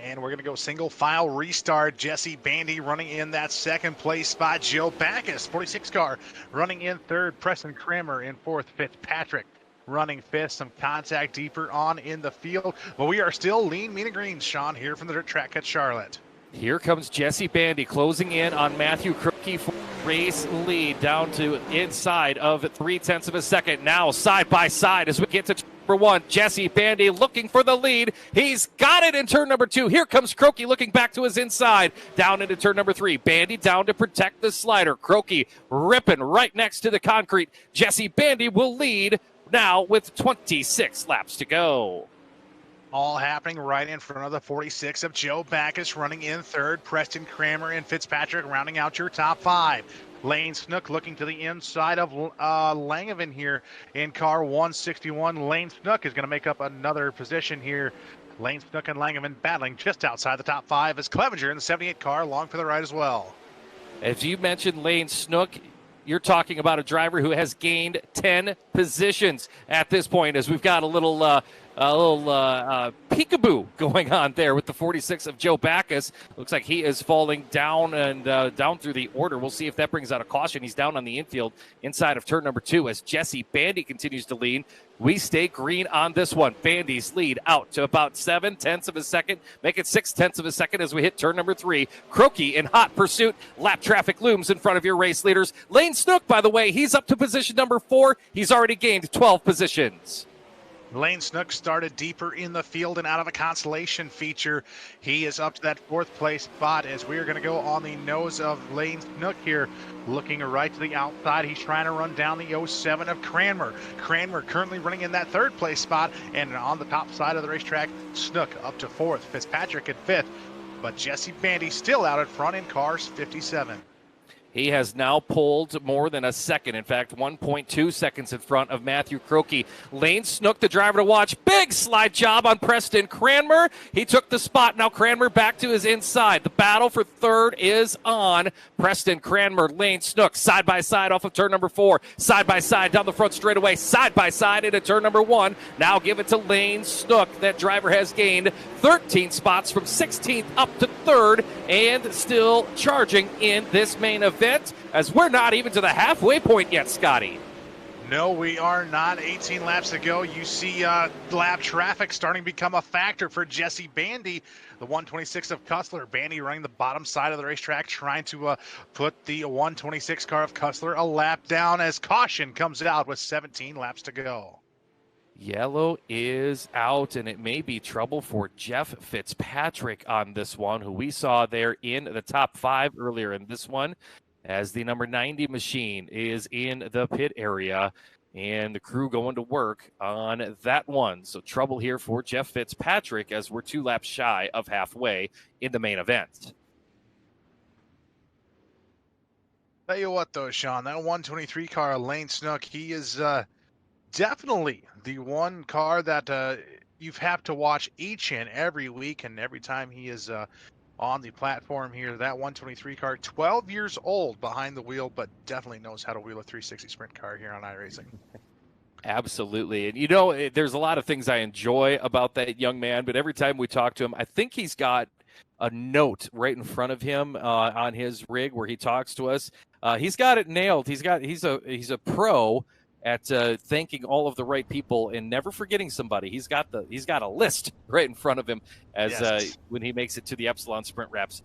And we're going to go single file restart. Jesse Bandy running in that second place spot. Joe Backus, 46 car, running in third. Preston Cranmer in fourth. Fitzpatrick running fifth. Some contact deeper on in the field, but we are still lean, mean, and green, Shawn, here from the dirt track at Charlotte. Here comes Jesse Bandy closing in on Matthew Krokey for race lead down to inside of 0.3 of a second. Now side by side as we get to number 1. Jesse Bandy looking for the lead. He's got it in turn number 2. Here comes Krokey looking back to his inside. Down into turn number 3. Bandy down to protect the slider. Krokey ripping right next to the concrete. Jesse Bandy will lead now with 26 laps to go. All happening right in front of the 46 of Joe Backus, running in third. Preston Kramer and Fitzpatrick rounding out your top 5. Lane Snook looking to the inside of Langevin here in car 161. Lane Snook is going to make up another position here. Lane Snook and Langevin battling just outside the top 5 as Clevenger in the 78 car along for the ride as well. As you mentioned, Lane Snook, you're talking about a driver who has gained 10 positions at this point, as we've got a little peekaboo going on there with the 46 of Joe Backus. Looks like he is falling down and down through the order. We'll see if that brings out a caution. He's down on the infield inside of turn number 2 as Jesse Bandy continues to lead. We stay green on this one. Bandy's lead out to about 0.7 of a second. Make it 0.6 of a second as we hit turn number 3. Krokey in hot pursuit. Lap traffic looms in front of your race leaders. Lane Snook, by the way, he's up to position number 4. He's already gained 12 positions. Lane Snook started deeper in the field and out of a consolation feature. He is up to that 4th place spot as we are going to go on the nose of Lane Snook here. Looking right to the outside, he's trying to run down the 07 of Cranmer. Cranmer currently running in that 3rd place spot, and on the top side of the racetrack, Snook up to 4th, Fitzpatrick at 5th, but Jesse Bandy still out at front in cars 57. He has now pulled more than a second. In fact, 1.2 seconds in front of Matthew Krokey. Lane Snook, the driver to watch. Big slide job on Preston Cranmer. He took the spot. Now Cranmer back to his inside. The battle for 3rd is on. Preston Cranmer, Lane Snook, side by side off of turn number 4. Side by side down the front straightaway. Side by side into turn number 1. Now give it to Lane Snook. That driver has gained 13 spots from 16th up to 3rd and still charging in this main event, as we're not even to the halfway point yet, Scotty. No, we are not. 18 laps to go. You see lap traffic starting to become a factor for Jesse Bandy, the 126 of Cussler. Bandy running the bottom side of the racetrack, trying to put the 126 car of Cussler a lap down as caution comes out with 17 laps to go. Yellow is out, and it may be trouble for Jeff Fitzpatrick on this one, who we saw there in the top 5 earlier in this one, as the number 90 machine is in the pit area, and the crew going to work on that one. So trouble here for Jeff Fitzpatrick as we're 2 laps shy of halfway in the main event. Tell you what, though, Shawn, that 123 car, Lane Snook, he is definitely the one car that you have to watch each and every week, and every time he is on the platform here. That 123 car, 12 years old behind the wheel, but definitely knows how to wheel a 360 sprint car here on iRacing. Absolutely. And, you know, there's a lot of things I enjoy about that young man, but every time we talk to him, I think he's got a note right in front of him on his rig where he talks to us. He's got it nailed. He's a pro at thanking all of the right people and never forgetting somebody. He's got a list right in front of him as when he makes it to the Epsilon Sprint Wraps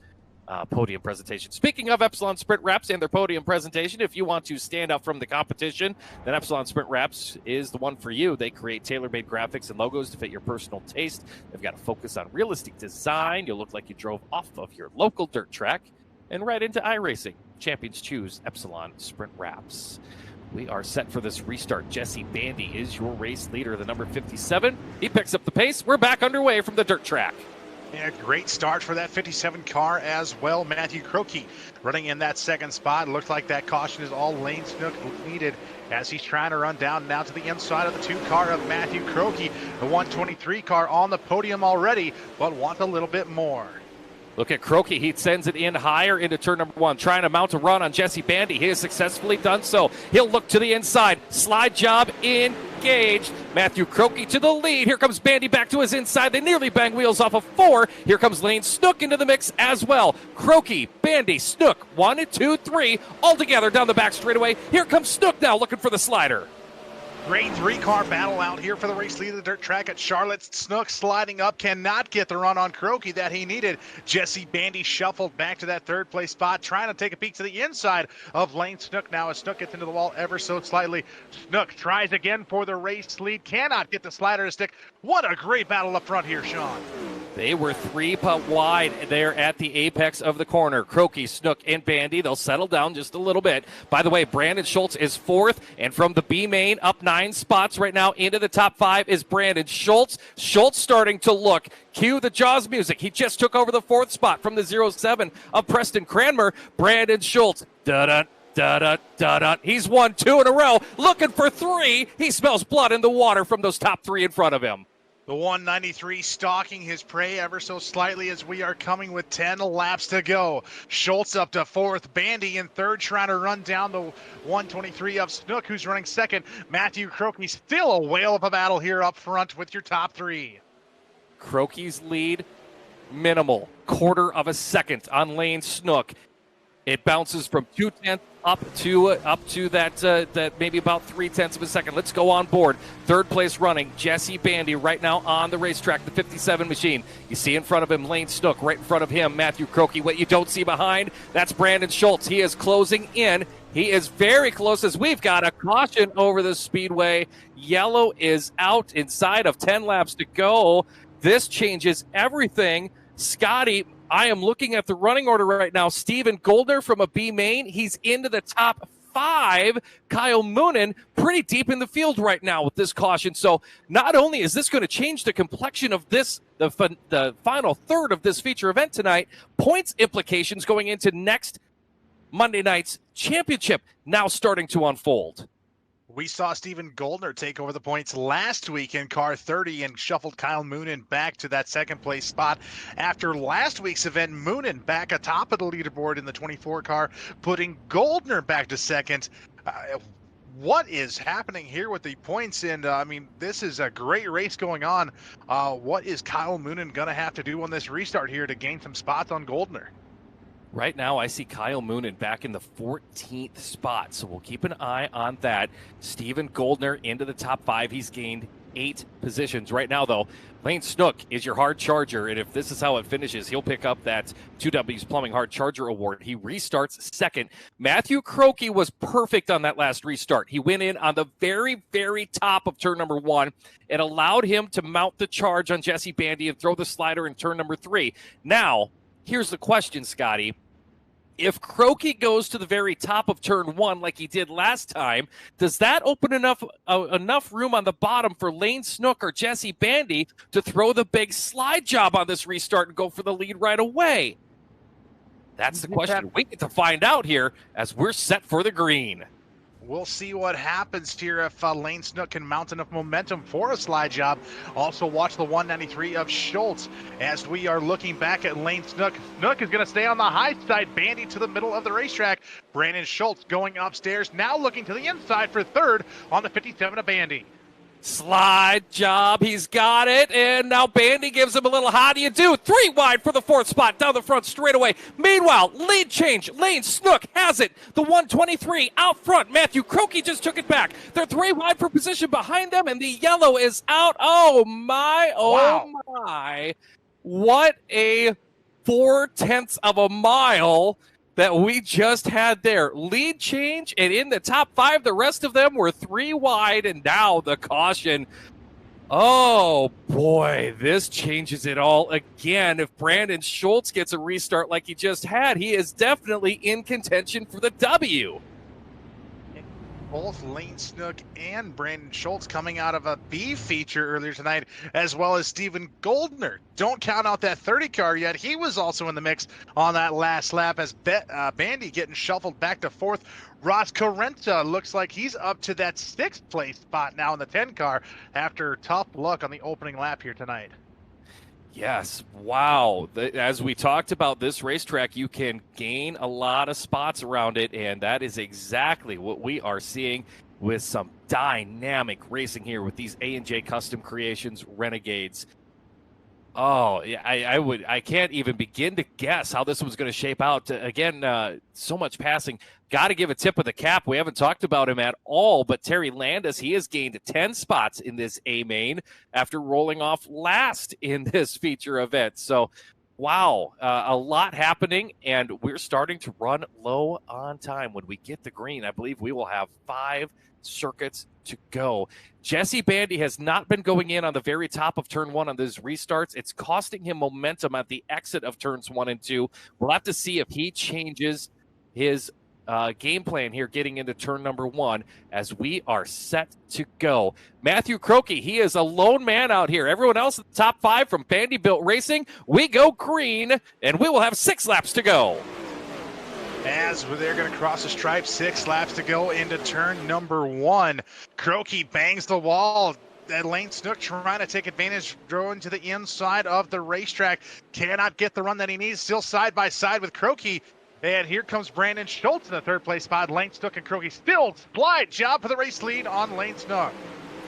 podium presentation. Speaking of Epsilon Sprint Wraps and their podium presentation, if you want to stand out from the competition, then Epsilon Sprint Wraps is the one for you. They create tailor-made graphics and logos to fit your personal taste. They've got a focus on realistic design. You'll look like you drove off of your local dirt track and right into iRacing. Champions choose Epsilon Sprint Wraps. We are set for this restart. Jesse Bandy is your race leader, the number 57. He picks up the pace. We're back underway from the dirt track. Yeah, great start for that 57 car as well. Matthew Krokey running in that 2nd spot. Looks like that caution is all Lane Snook needed as he's trying to run down now to the inside of the 2 car of Matthew Krokey. The 123 car on the podium already, but wants a little bit more. Look at Krokey. He sends it in higher into turn number 1, trying to mount a run on Jesse Bandy. He has successfully done so. He'll look to the inside. Slide job engaged. Matthew Krokey to the lead. Here comes Bandy back to his inside. They nearly bang wheels off of 4. Here comes Lane Snook into the mix as well. Krokey, Bandy, Snook, 1, 2, 3, all together down the back straightaway. Here comes Snook now looking for the slider. Great three-car battle out here for the race lead of the dirt track at Charlotte. Snook sliding up, cannot get the run on Croaky that he needed. Jesse Bandy shuffled back to that third place spot, trying to take a peek to the inside of Lane Snook now as Snook gets into the wall ever so slightly. Snook tries again for the race lead, cannot get the slider to stick. What a great battle up front here, Shawn. They were 3 putt wide there at the apex of the corner. Croaky, Snook, and Bandy, they'll settle down just a little bit. By the way, Brandon Schultz is 4th, and from the B main up 9 spots right now into the top 5 is Brandon Schultz. Schultz starting to look. Cue the Jaws music. He just took over the 4th spot from the 07 of Preston Cranmer. Brandon Schultz. Da-da. Da-da-da-da. He's won 2 in a row, looking for 3. He smells blood in the water from those top 3 in front of him. The 193 stalking his prey ever so slightly as we are coming with 10 laps to go. Schultz up to 4th, Bandy in 3rd, trying to run down the 123 of Snook, who's running 2nd. Matthew Croaky still a whale of a battle here up front with your top 3. Croaky's lead, minimal, 1/4 of a second on Lane Snook. It bounces from 2/10 up to that maybe about 3/10 of a second. Let's go on board. 3rd place running, Jesse Bandy right now on the racetrack, the 57 machine. You see in front of him Lane Snook, right in front of him Matthew Croaky. What you don't see behind, that's Brandon Schultz. He is closing in. He is very close as we've got a caution over the speedway. Yellow is out inside of 10 laps to go. This changes everything. Scotty, I am looking at the running order right now. Steven Goldner from a B main. He's into the top 5. Kyle Moonen pretty deep in the field right now with this caution. So not only is this going to change the complexion of this, the final third of this feature event tonight, points implications going into next Monday night's championship now starting to unfold. We saw Steven Goldner take over the points last week in car 30 and shuffled Kyle Moonen back to that 2nd place spot. After last week's event, Moonen back atop of the leaderboard in the 24 car, putting Goldner back to 2nd. What is happening here with the points? And I mean, this is a great race going on. What is Kyle Moonen going to have to do on this restart here to gain some spots on Goldner? Right now, I see Kyle Moonen back in the 14th spot, so we'll keep an eye on that. Steven Goldner into the top 5. He's gained 8 positions. Right now, though, Lane Snook is your hard charger, and if this is how it finishes, he'll pick up that 2W's Plumbing Hard Charger Award. He restarts 2nd. Matthew Croaky was perfect on that last restart. He went in on the very, very top of turn number 1. It allowed him to mount the charge on Jesse Bandy and throw the slider in turn number 3. Now, here's the question, Scotty. If Croaky goes to the very top of turn 1 like he did last time, does that open enough room on the bottom for Lane Snook or Jesse Bandy to throw the big slide job on this restart and go for the lead right away? That's the question. We get to find out here as we're set for the green. We'll see what happens here if Lane Snook can mount enough momentum for a slide job. Also watch the 193 of Schultz as we are looking back at Lane Snook. Snook is going to stay on the high side, Bandy to the middle of the racetrack. Brandon Schultz going upstairs, now looking to the inside for 3rd on the 57 of Bandy. Slide job, he's got it, and now Bandy gives him a little how do you do? 3 wide for the 4th spot down the front straightaway. Meanwhile, lead change, Lane Snook has it. The 123 out front, Matthew Croaky just took it back. They're 3 wide for position behind them, and the yellow is out. Oh my, my. What a 4/10 of a mile that we just had there. Lead change, and in the top 5, the rest of them were 3 wide, and now the caution. Oh, boy, this changes it all again. If Brandon Schultz gets a restart like he just had, he is definitely in contention for the W. Both Lane Snook and Brandon Schultz coming out of a B feature earlier tonight, as well as Steven Goldner. Don't count out that 30 car yet. He was also in the mix on that last lap as Bandy getting shuffled back to 4th. Ross Carenta looks like he's up to that 6th place spot now in the 10 car after tough luck on the opening lap here tonight. Yes, wow. As we talked about this racetrack, you can gain a lot of spots around it, and that is exactly what we are seeing with some dynamic racing here with these A&J Custom Creations Renegades. Oh, yeah, I can't even begin to guess how this was going to shape out. Again, so much passing. Got to give a tip of the cap. We haven't talked about him at all, but Terry Landis, he has gained 10 spots in this A main after rolling off last in this feature event. So, wow, a lot happening, and we're starting to run low on time. When we get the green, I believe we will have 5 circuits to go. Jesse Bandy has not been going in on the very top of turn 1 on those restarts. It's costing him momentum at the exit of turns 1 and 2. We'll have to see if he changes his game plan here getting into turn number 1 as we are set to go. Matthew Croakey, he is a lone man out here. Everyone else in the top 5 from Bandy Built Racing, we go green, and we will have 6 laps to go. As they're going to cross the stripe, 6 laps to go into turn number 1. Croakey bangs the wall. Lane Snook trying to take advantage, throwing to the inside of the racetrack. Cannot get the run that he needs. Still side by side with Croakey. And here comes Brandon Schultz in the 3rd place spot. Lane Snook and Croakey still slide job for the race lead on Lane Snook.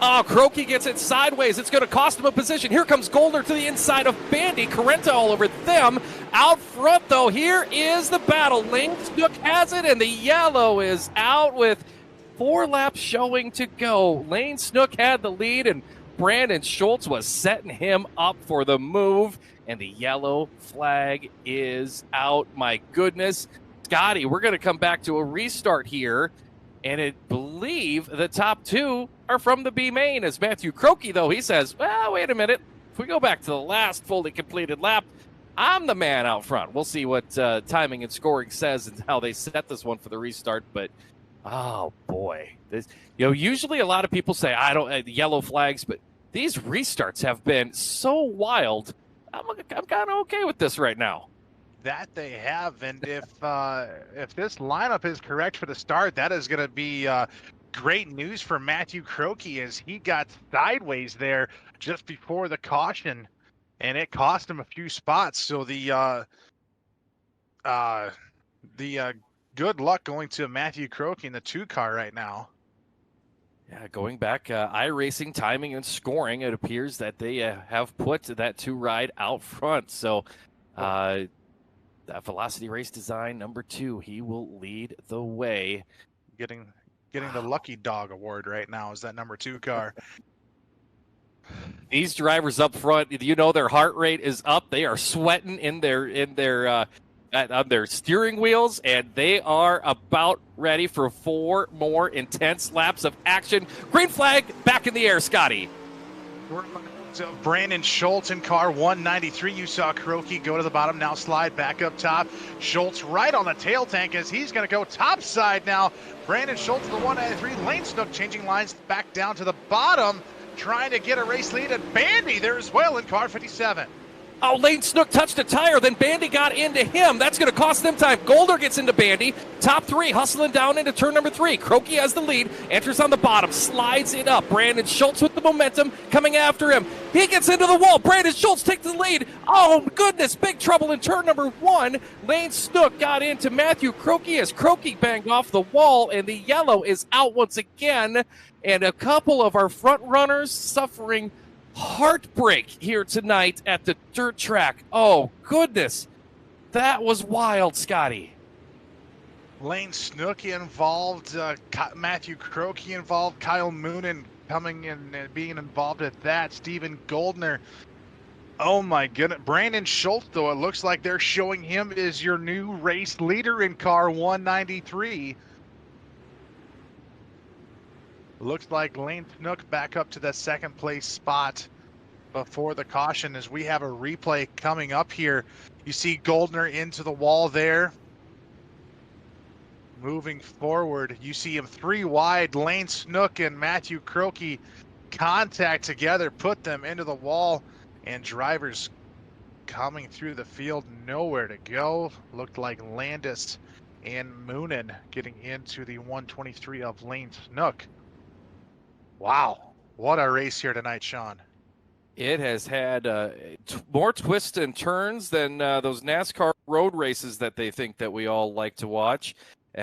Oh, Croakey gets it sideways. It's going to cost him a position. Here comes Goldner to the inside of Bandy. Carenta all over them. Out front, though, here is the battle. Lane Snook has it, and the yellow is out with 4 laps showing to go. Lane Snook had the lead, and Brandon Schultz was setting him up for the move, and the yellow flag is out. My goodness. Scotty, we're going to come back to a restart here, and I believe the top 2 are from the B main. As Matthew Croakey, though, he says, well, wait a minute. If we go back to the last fully completed lap, I'm the man out front. We'll see what timing and scoring says and how they set this one for the restart. But, oh, boy. Usually a lot of people say, I don't yellow flags, but these restarts have been so wild. I'm kind of okay with this right now. That they have, and if this lineup is correct for the start, that is going to be great news for Matthew Croakey, as he got sideways there just before the caution, and it cost him a few spots. So the good luck going to Matthew Croakey in the 2 car right now. Yeah, going back, iRacing timing and scoring, it appears that they have put that 2 ride out front. So that Velocity Race Design number 2, he will lead the way. Getting the Lucky Dog Award right now is that number 2 car. These drivers up front, their heart rate is up. They are sweating in their on their steering wheels, and they are about ready for 4 more intense laps of action. Green flag back in the air, Scotty. So Brandon Schultz in car 193. You saw Croakey go to the bottom, now slide back up top. Schultz right on the tail tank as he's going to go top side now. Brandon Schultz, the 193. Lane Snook changing lines back down to the bottom, trying to get a race lead. And Bandy there as well in car 57. Oh, Lane Snook touched a tire, then Bandy got into him. That's going to cost them time. Golder gets into Bandy. Top 3 hustling down into turn number 3. Croakey has the lead, enters on the bottom, slides it up. Brandon Schultz with the momentum coming after him. He gets into the wall. Brandon Schultz takes the lead. Oh, goodness, big trouble in turn number 1. Lane Snook got into Matthew Croakey as Croakey banged off the wall, and the yellow is out once again. And a couple of our front runners suffering heartbreak here tonight at the dirt track. Oh, goodness. That was wild, Scotty. Lane Snook involved, Matthew Croakey involved, Kyle Moonen coming in and being involved at that, Stephen Goldner. Oh my goodness. Brandon Schultz, though, it looks like they're showing him as your new race leader in car 193. Looks like Lane Snook back up to the 2nd place spot before the caution, as we have a replay coming up here. You see Goldner into the wall there. Moving forward, you see him 3 wide. Lane Snook and Matthew Croakey contact together, put them into the wall, and drivers coming through the field, nowhere to go. Looked like Landis and Moonen getting into the 123 of Lane Snook. Wow, what a race here tonight, Shawn. It has had more twists and turns than those NASCAR road races that they think that we all like to watch.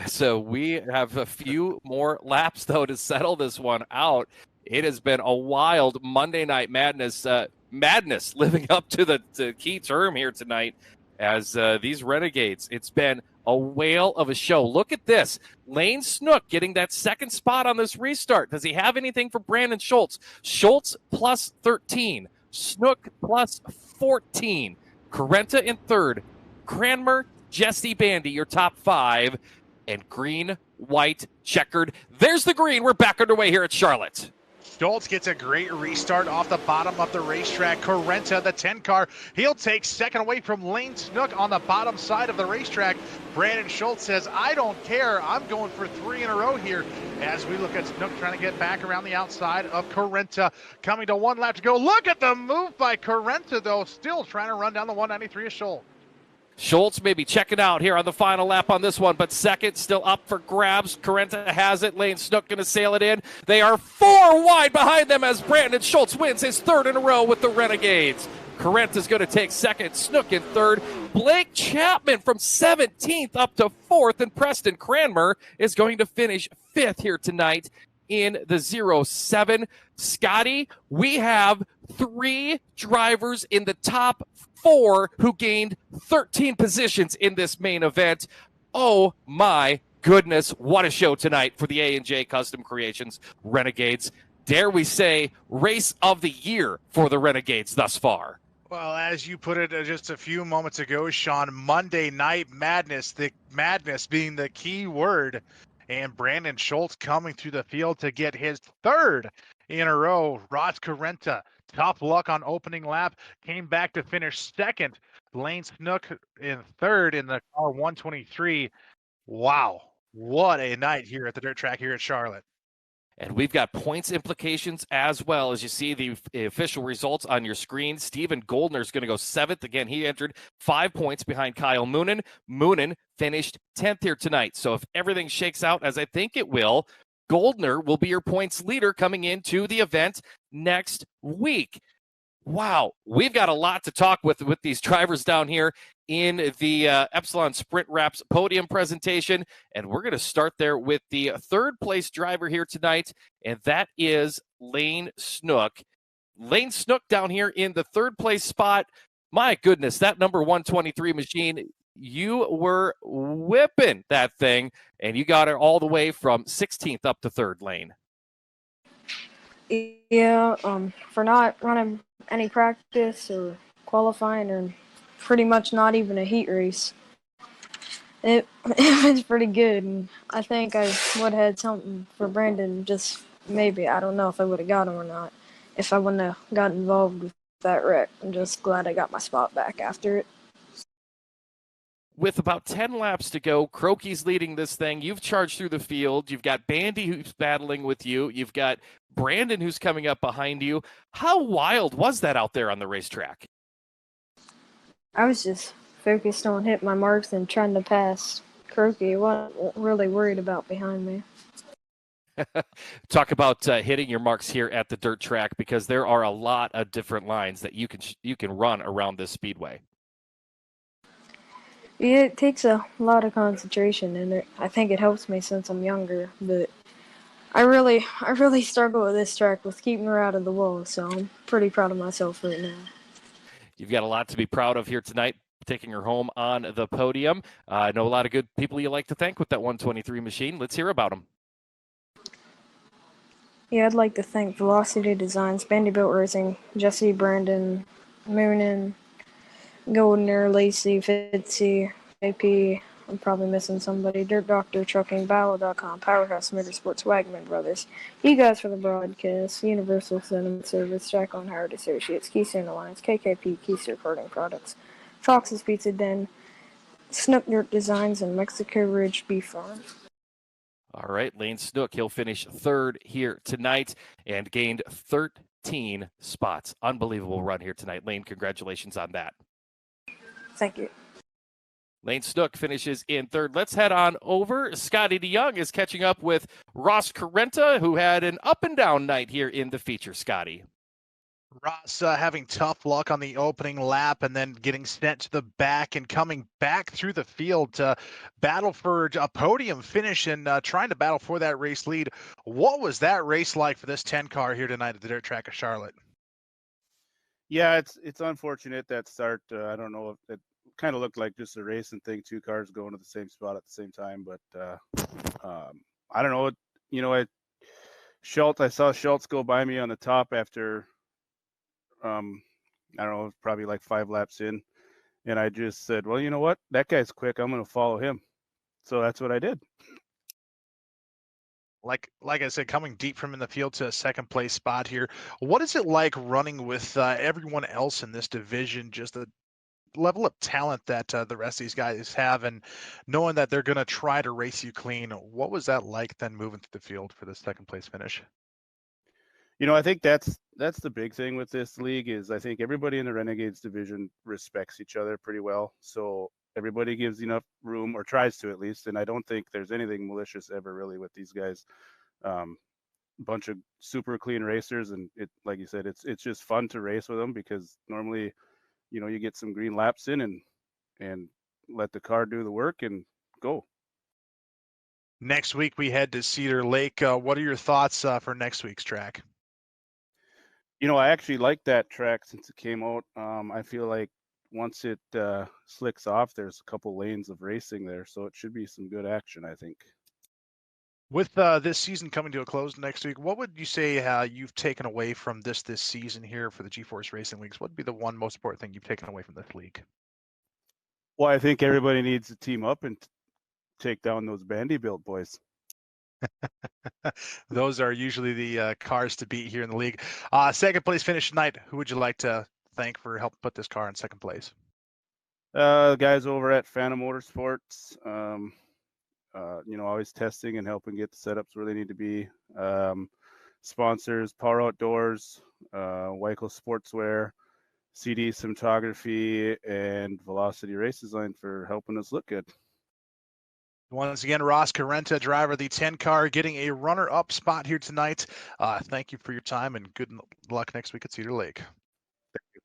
So we have a few more laps, though, to settle this one out. It has been a wild Monday Night Madness. madness living up to the key term here tonight as these Renegades. It's been a whale of a show. Look at this. Lane Snook getting that second spot on this restart. Does he have anything for Brandon Schultz? Schultz plus 13. Snook plus 14. Carenta in third. Cranmer, Jesse Bandy, your top 5. And green, white, checkered. There's the green. We're back underway here at Charlotte. Schultz gets a great restart off the bottom of the racetrack. Carenta, the 10 car, he'll take second away from Lane Snook on the bottom side of the racetrack. Brandon Schultz says, I don't care. I'm going for 3 in a row here as we look at Snook trying to get back around the outside of Carenta. Coming to 1 lap to go. Look at the move by Carenta, though, still trying to run down the 193 of Schultz. Schultz maybe checking out here on the final lap on this one, but second still up for grabs. Carenta has it. Lane Snook going to sail it in. They are 4 wide behind them as Brandon Schultz wins his 3rd in a row with the Renegades. Carenta's going to take second. Snook in third. Blake Chapman from 17th up to 4th, and Preston Cranmer is going to finish 5th here tonight in the 07. Scotty, we have 3 drivers in the top 4 who gained 13 positions in this main event. Oh my goodness, what a show tonight for the A&J Custom Creations Renegades. Dare we say, race of the year for the Renegades thus far. Well, as you put it just a few moments ago, Shawn, Monday Night Madness, the madness being the key word, and Brandon Schultz coming through the field to get his 3rd in a row. Ross Carenta, tough luck on opening lap, came back to finish 2nd. Lane Snook in 3rd in the car 123. Wow, what a night here at the dirt track here at Charlotte. And we've got points implications as well. As you see the official results on your screen, Stephen Goldner is going to go 7th. Again, he entered 5 points behind Kyle Moonen. Moonen finished 10th here tonight. So if everything shakes out as I think it will, Goldner will be your points leader coming into the event next week. Wow, we've got a lot to talk with these drivers down here in the Epsilon Sprint Wraps podium presentation, and we're going to start there with the 3rd place driver here tonight, and that is Lane Snook. Lane Snook down here in the 3rd place spot. My goodness, that number 123 machine, you were whipping that thing, and you got it all the way from 16th up to 3rd, Lane. Yeah, for not running any practice or qualifying or pretty much not even a heat race, it was pretty good. And I think I would have had something for Brandon, just maybe. I don't know if I would have got him or not if I wouldn't have got involved with that wreck. I'm just glad I got my spot back after it. With about 10 laps to go, Croaky's leading this thing. You've charged through the field. You've got Bandy who's battling with you. You've got Brandon who's coming up behind you. How wild was that out there on the racetrack? I was just focused on hitting my marks and trying to pass Croaky. I wasn't really worried about behind me. Talk about hitting your marks here at the dirt track, because there are a lot of different lines that you can run around this speedway. Yeah, it takes a lot of concentration, and I think it helps me since I'm younger. But I really struggle with this track with keeping her out of the wall, so I'm pretty proud of myself right now. You've got a lot to be proud of here tonight, taking her home on the podium. I know a lot of good people you like to thank with that 123 machine. Let's hear about them. Yeah, I'd like to thank Velocity Designs, Vanderbilt Racing, Jesse, Brandon, Moonen, Goldner, Lacey, Fitzy, JP, I'm probably missing somebody, Dirt Doctor, Trucking, Battle.com, Powerhouse Motorsports, Wagman Brothers, you guys for the broadcast, Universal Cinema Service, Jack on Howard Associates, Keystone Alliance, KKP, Keystone Recording Products, Fox's Pizza Den, Snook Dirt Designs, and Mexico Ridge Beef Farm. All right, Lane Snook, he'll finish 3rd here tonight and gained 13 spots. Unbelievable run here tonight. Lane, congratulations on that. Thank you. Lane Snook finishes in 3rd. Let's head on over. Scotty DeYoung is catching up with Ross Carenta, who had an up-and-down night here in the feature. Scotty. Ross having tough luck on the opening lap and then getting sent to the back and coming back through the field to battle for a podium finish and trying to battle for that race lead. What was that race like for this 10 car here tonight at the dirt track of Charlotte? Yeah, it's unfortunate that start. I don't know if it kind of looked like just a racing thing, two cars going to the same spot at the same time. But I don't know. I saw Schultz go by me on the top after I don't know, probably like 5 laps in, and I just said, well, you know what? That guy's quick. I'm going to follow him. So that's what I did. Like I said, coming deep from in the field to a second place spot here. What is it like running with everyone else in this division? Just the level of talent that the rest of these guys have, and knowing that they're going to try to race you clean. What was that like then moving through the field for the second place finish? I think that's the big thing with this league is I think everybody in the Renegades division respects each other pretty well. So everybody gives enough room, or tries to at least. And I don't think there's anything malicious ever really with these guys. Bunch of super clean racers, and it, like you said, it's just fun to race with them because normally, you get some green laps in and let the car do the work and go. Next week we head to Cedar Lake. What are your thoughts for next week's track? I actually like that track since it came out. I feel like once it slicks off, there's a couple lanes of racing there, so it should be some good action, I think. With this season coming to a close next week, what would you say you've taken away from this season here for the GForce Racing Leagues? What would be the one most important thing you've taken away from this league? Well, I think everybody needs to team up and take down those Vanderbilt boys. Those are usually the cars to beat here in the league. Second place finish tonight. Who would you like to thank for helping put this car in second place? The guys over at Phantom Motorsports, always testing and helping get the setups where they need to be. Sponsors, Power Outdoors, Weichel Sportswear, CD Cinematography, and Velocity Race Design for helping us look good. Once again, Ross Carenta, driver of the 10 car, getting a runner-up spot here tonight. Thank you for your time and good luck next week at Cedar Lake. Thank you.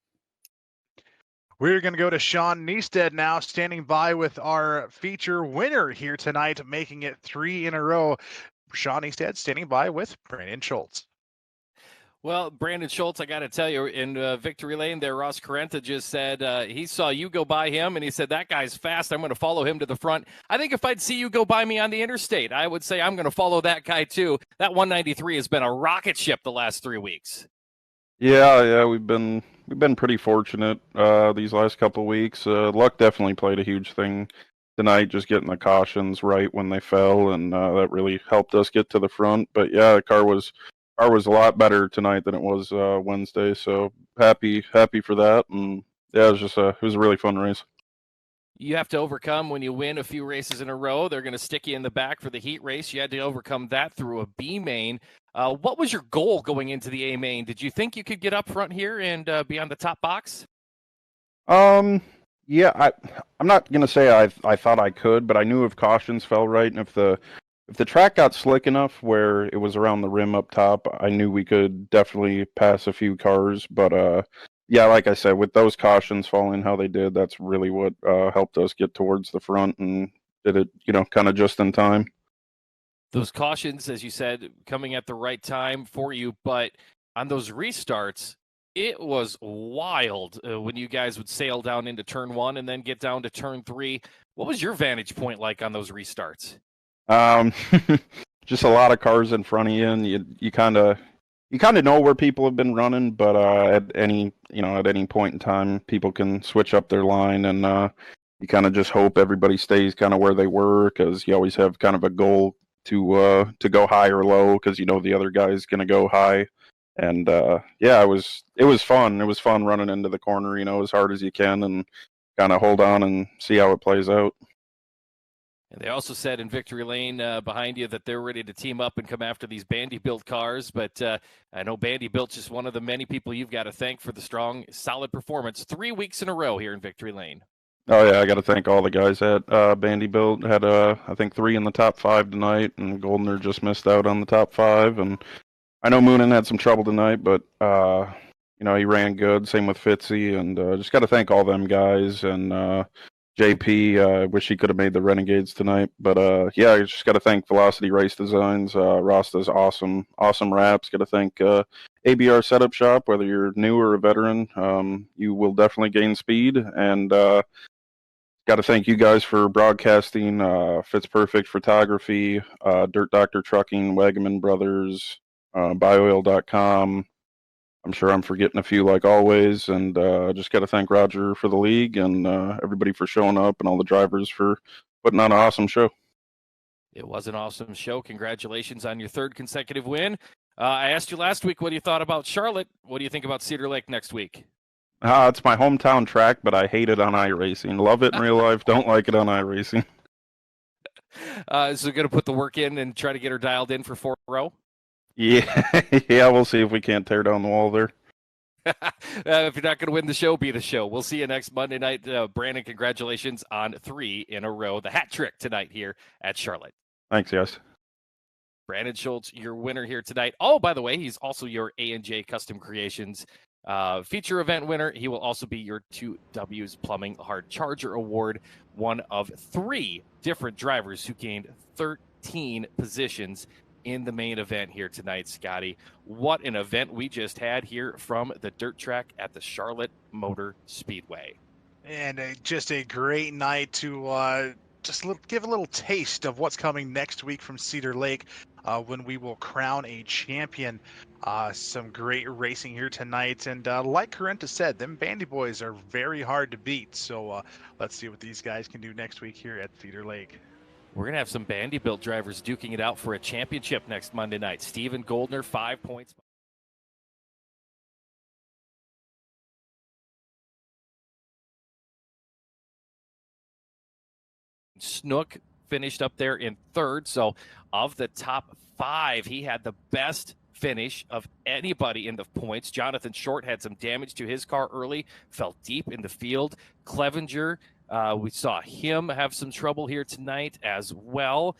We're going to go to Shawn Neested now, standing by with our feature winner here tonight, making it 3 in a row. Shawn Neested standing by with Brandon Schultz. Well, Brandon Schultz, I got to tell you, in Victory Lane there, Ross Carenta just said he saw you go by him, and he said, that guy's fast. I'm going to follow him to the front. I think if I'd see you go by me on the interstate, I would say I'm going to follow that guy too. That 193 has been a rocket ship the last 3 weeks. Yeah, we've been pretty fortunate these last couple of weeks. Luck definitely played a huge thing tonight, just getting the cautions right when they fell, and that really helped us get to the front. But yeah, the car was a lot better tonight than it was Wednesday, so happy for that. And yeah, it was a really fun race. You have to overcome when you win a few races in a row. They're going to stick you in the back for the heat race. You had to overcome that through a B main. What was your goal going into the A main? Did you think you could get up front here and be on the top box? Yeah, I'm not gonna say I thought I could, but I knew if cautions fell right, and if the track got slick enough where it was around the rim up top, I knew we could definitely pass a few cars. But yeah, like I said, with those cautions falling how they did, that's really what helped us get towards the front and did it, kind of just in time. Those cautions, as you said, coming at the right time for you, but on those restarts, it was wild when you guys would sail down into turn 1 and then get down to turn 3. What was your vantage point like on those restarts? Just a lot of cars in front of you, and you kind of know where people have been running, but at any point in time, people can switch up their line, and you kind of just hope everybody stays kind of where they were, because you always have kind of a goal to go high or low, because the other guy's going to go high. And yeah, it was fun. It was fun running into the corner, as hard as you can, and kind of hold on and see how it plays out. And they also said in Victory Lane behind you that they're ready to team up and come after these Bandy-built cars. But I know Bandy-built's just one of the many people you've got to thank for the strong, solid performance 3 weeks in a row here in Victory Lane. Oh, yeah, I got to thank all the guys at Bandy-built. Had, I think, 3 in the top 5 tonight, and Goldner just missed out on the top 5. And I know Moonen had some trouble tonight, but, he ran good. Same with Fitzy. And just got to thank all them guys. And JP, I wish he could have made the Renegades tonight. But, yeah, I just got to thank Velocity Race Designs. Ross does awesome wraps. Got to thank ABR Setup Shop, whether you're new or a veteran, you will definitely gain speed. And got to thank you guys for broadcasting, Fits Perfect Photography, Dirt Doctor Trucking, Wagaman Brothers, Bioil.com. I'm sure I'm forgetting a few like always. And just got to thank Roger for the league and everybody for showing up and all the drivers for putting on an awesome show. It was an awesome show. Congratulations on your third consecutive win. I asked you last week what you thought about Charlotte. What do you think about Cedar Lake next week? It's my hometown track, but I hate it on iRacing. Love it in real life, don't like it on iRacing. So going to put the work in and try to get her dialed in for 4 in a row? Yeah, yeah, we'll see if we can't tear down the wall there. If you're not going to win the show, be the show. We'll see you next Monday night. Brandon, congratulations on 3 in a row. The hat trick tonight here at Charlotte. Thanks, guys. Brandon Schultz, your winner here tonight. Oh, by the way, he's also your A&J Custom Creations feature event winner. He will also be your 2Ws Plumbing Hard Charger Award, one of 3 different drivers who gained 13 positions in the main event here tonight, Scotty. What an event we just had here from the dirt track at the Charlotte Motor Speedway. And just a great night to give a little taste of what's coming next week from Cedar Lake when we will crown a champion. Some great racing here tonight. And like Carenta said, them Bandy Boys are very hard to beat. So let's see what these guys can do next week here at Cedar Lake. We're going to have some Bandy-built drivers duking it out for a championship next Monday night. Steven Goldner, 5 points. Snook finished up there in 3rd. So of the top 5, he had the best finish of anybody in the points. Jonathan Short had some damage to his car early, fell deep in the field. Clevenger, we saw him have some trouble here tonight as well.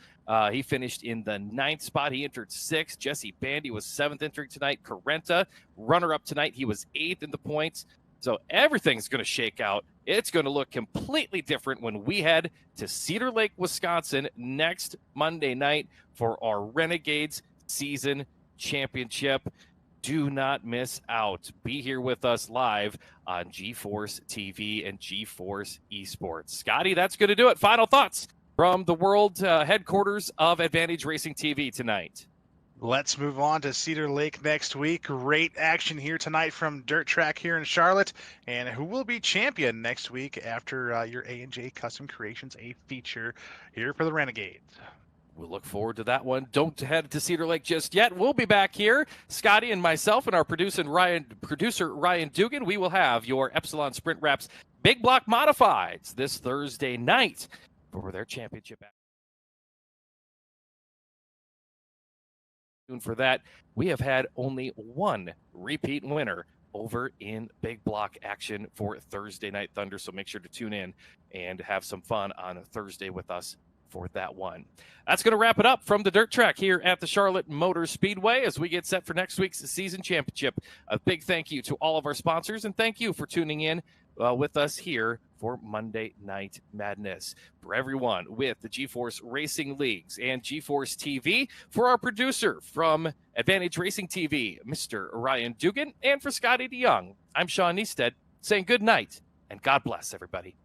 He finished in the 9th spot. He entered 6th. Jesse Bandy was 7th entering tonight. Carenta, runner-up tonight. He was 8th in the points. So everything's going to shake out. It's going to look completely different when we head to Cedar Lake, Wisconsin next Monday night for our Renegades season championship. Do not miss out. Be here with us live on GeForce TV and GeForce Esports. Scotty, that's going to do it. Final thoughts from the world headquarters of Advantage Racing TV tonight. Let's move on to Cedar Lake next week. Great action here tonight from Dirt Track here in Charlotte. And who will be champion next week after your A&J Custom Creations, a feature here for the Renegades. We'll look forward to that one. Don't head to Cedar Lake just yet. We'll be back here, Scotty and myself and our producer Ryan Dugan. We will have your Epsilon Sprint Wraps Big Block Modifieds this Thursday night for their championship. For that, we have had only one repeat winner over in big block action for Thursday Night Thunder. So make sure to tune in and have some fun on Thursday with us for that one. That's going to wrap it up from the dirt track here at the Charlotte Motor Speedway as we get set for next week's season championship. A big thank you to all of our sponsors, and thank you for tuning in with us here for Monday Night Madness. For everyone with the GeForce Racing Leagues and GeForce TV, for our producer from Advantage Racing TV, Mr. Ryan Dugan, and for Scotty DeYoung, I'm Sean Neisted saying good night and God bless everybody.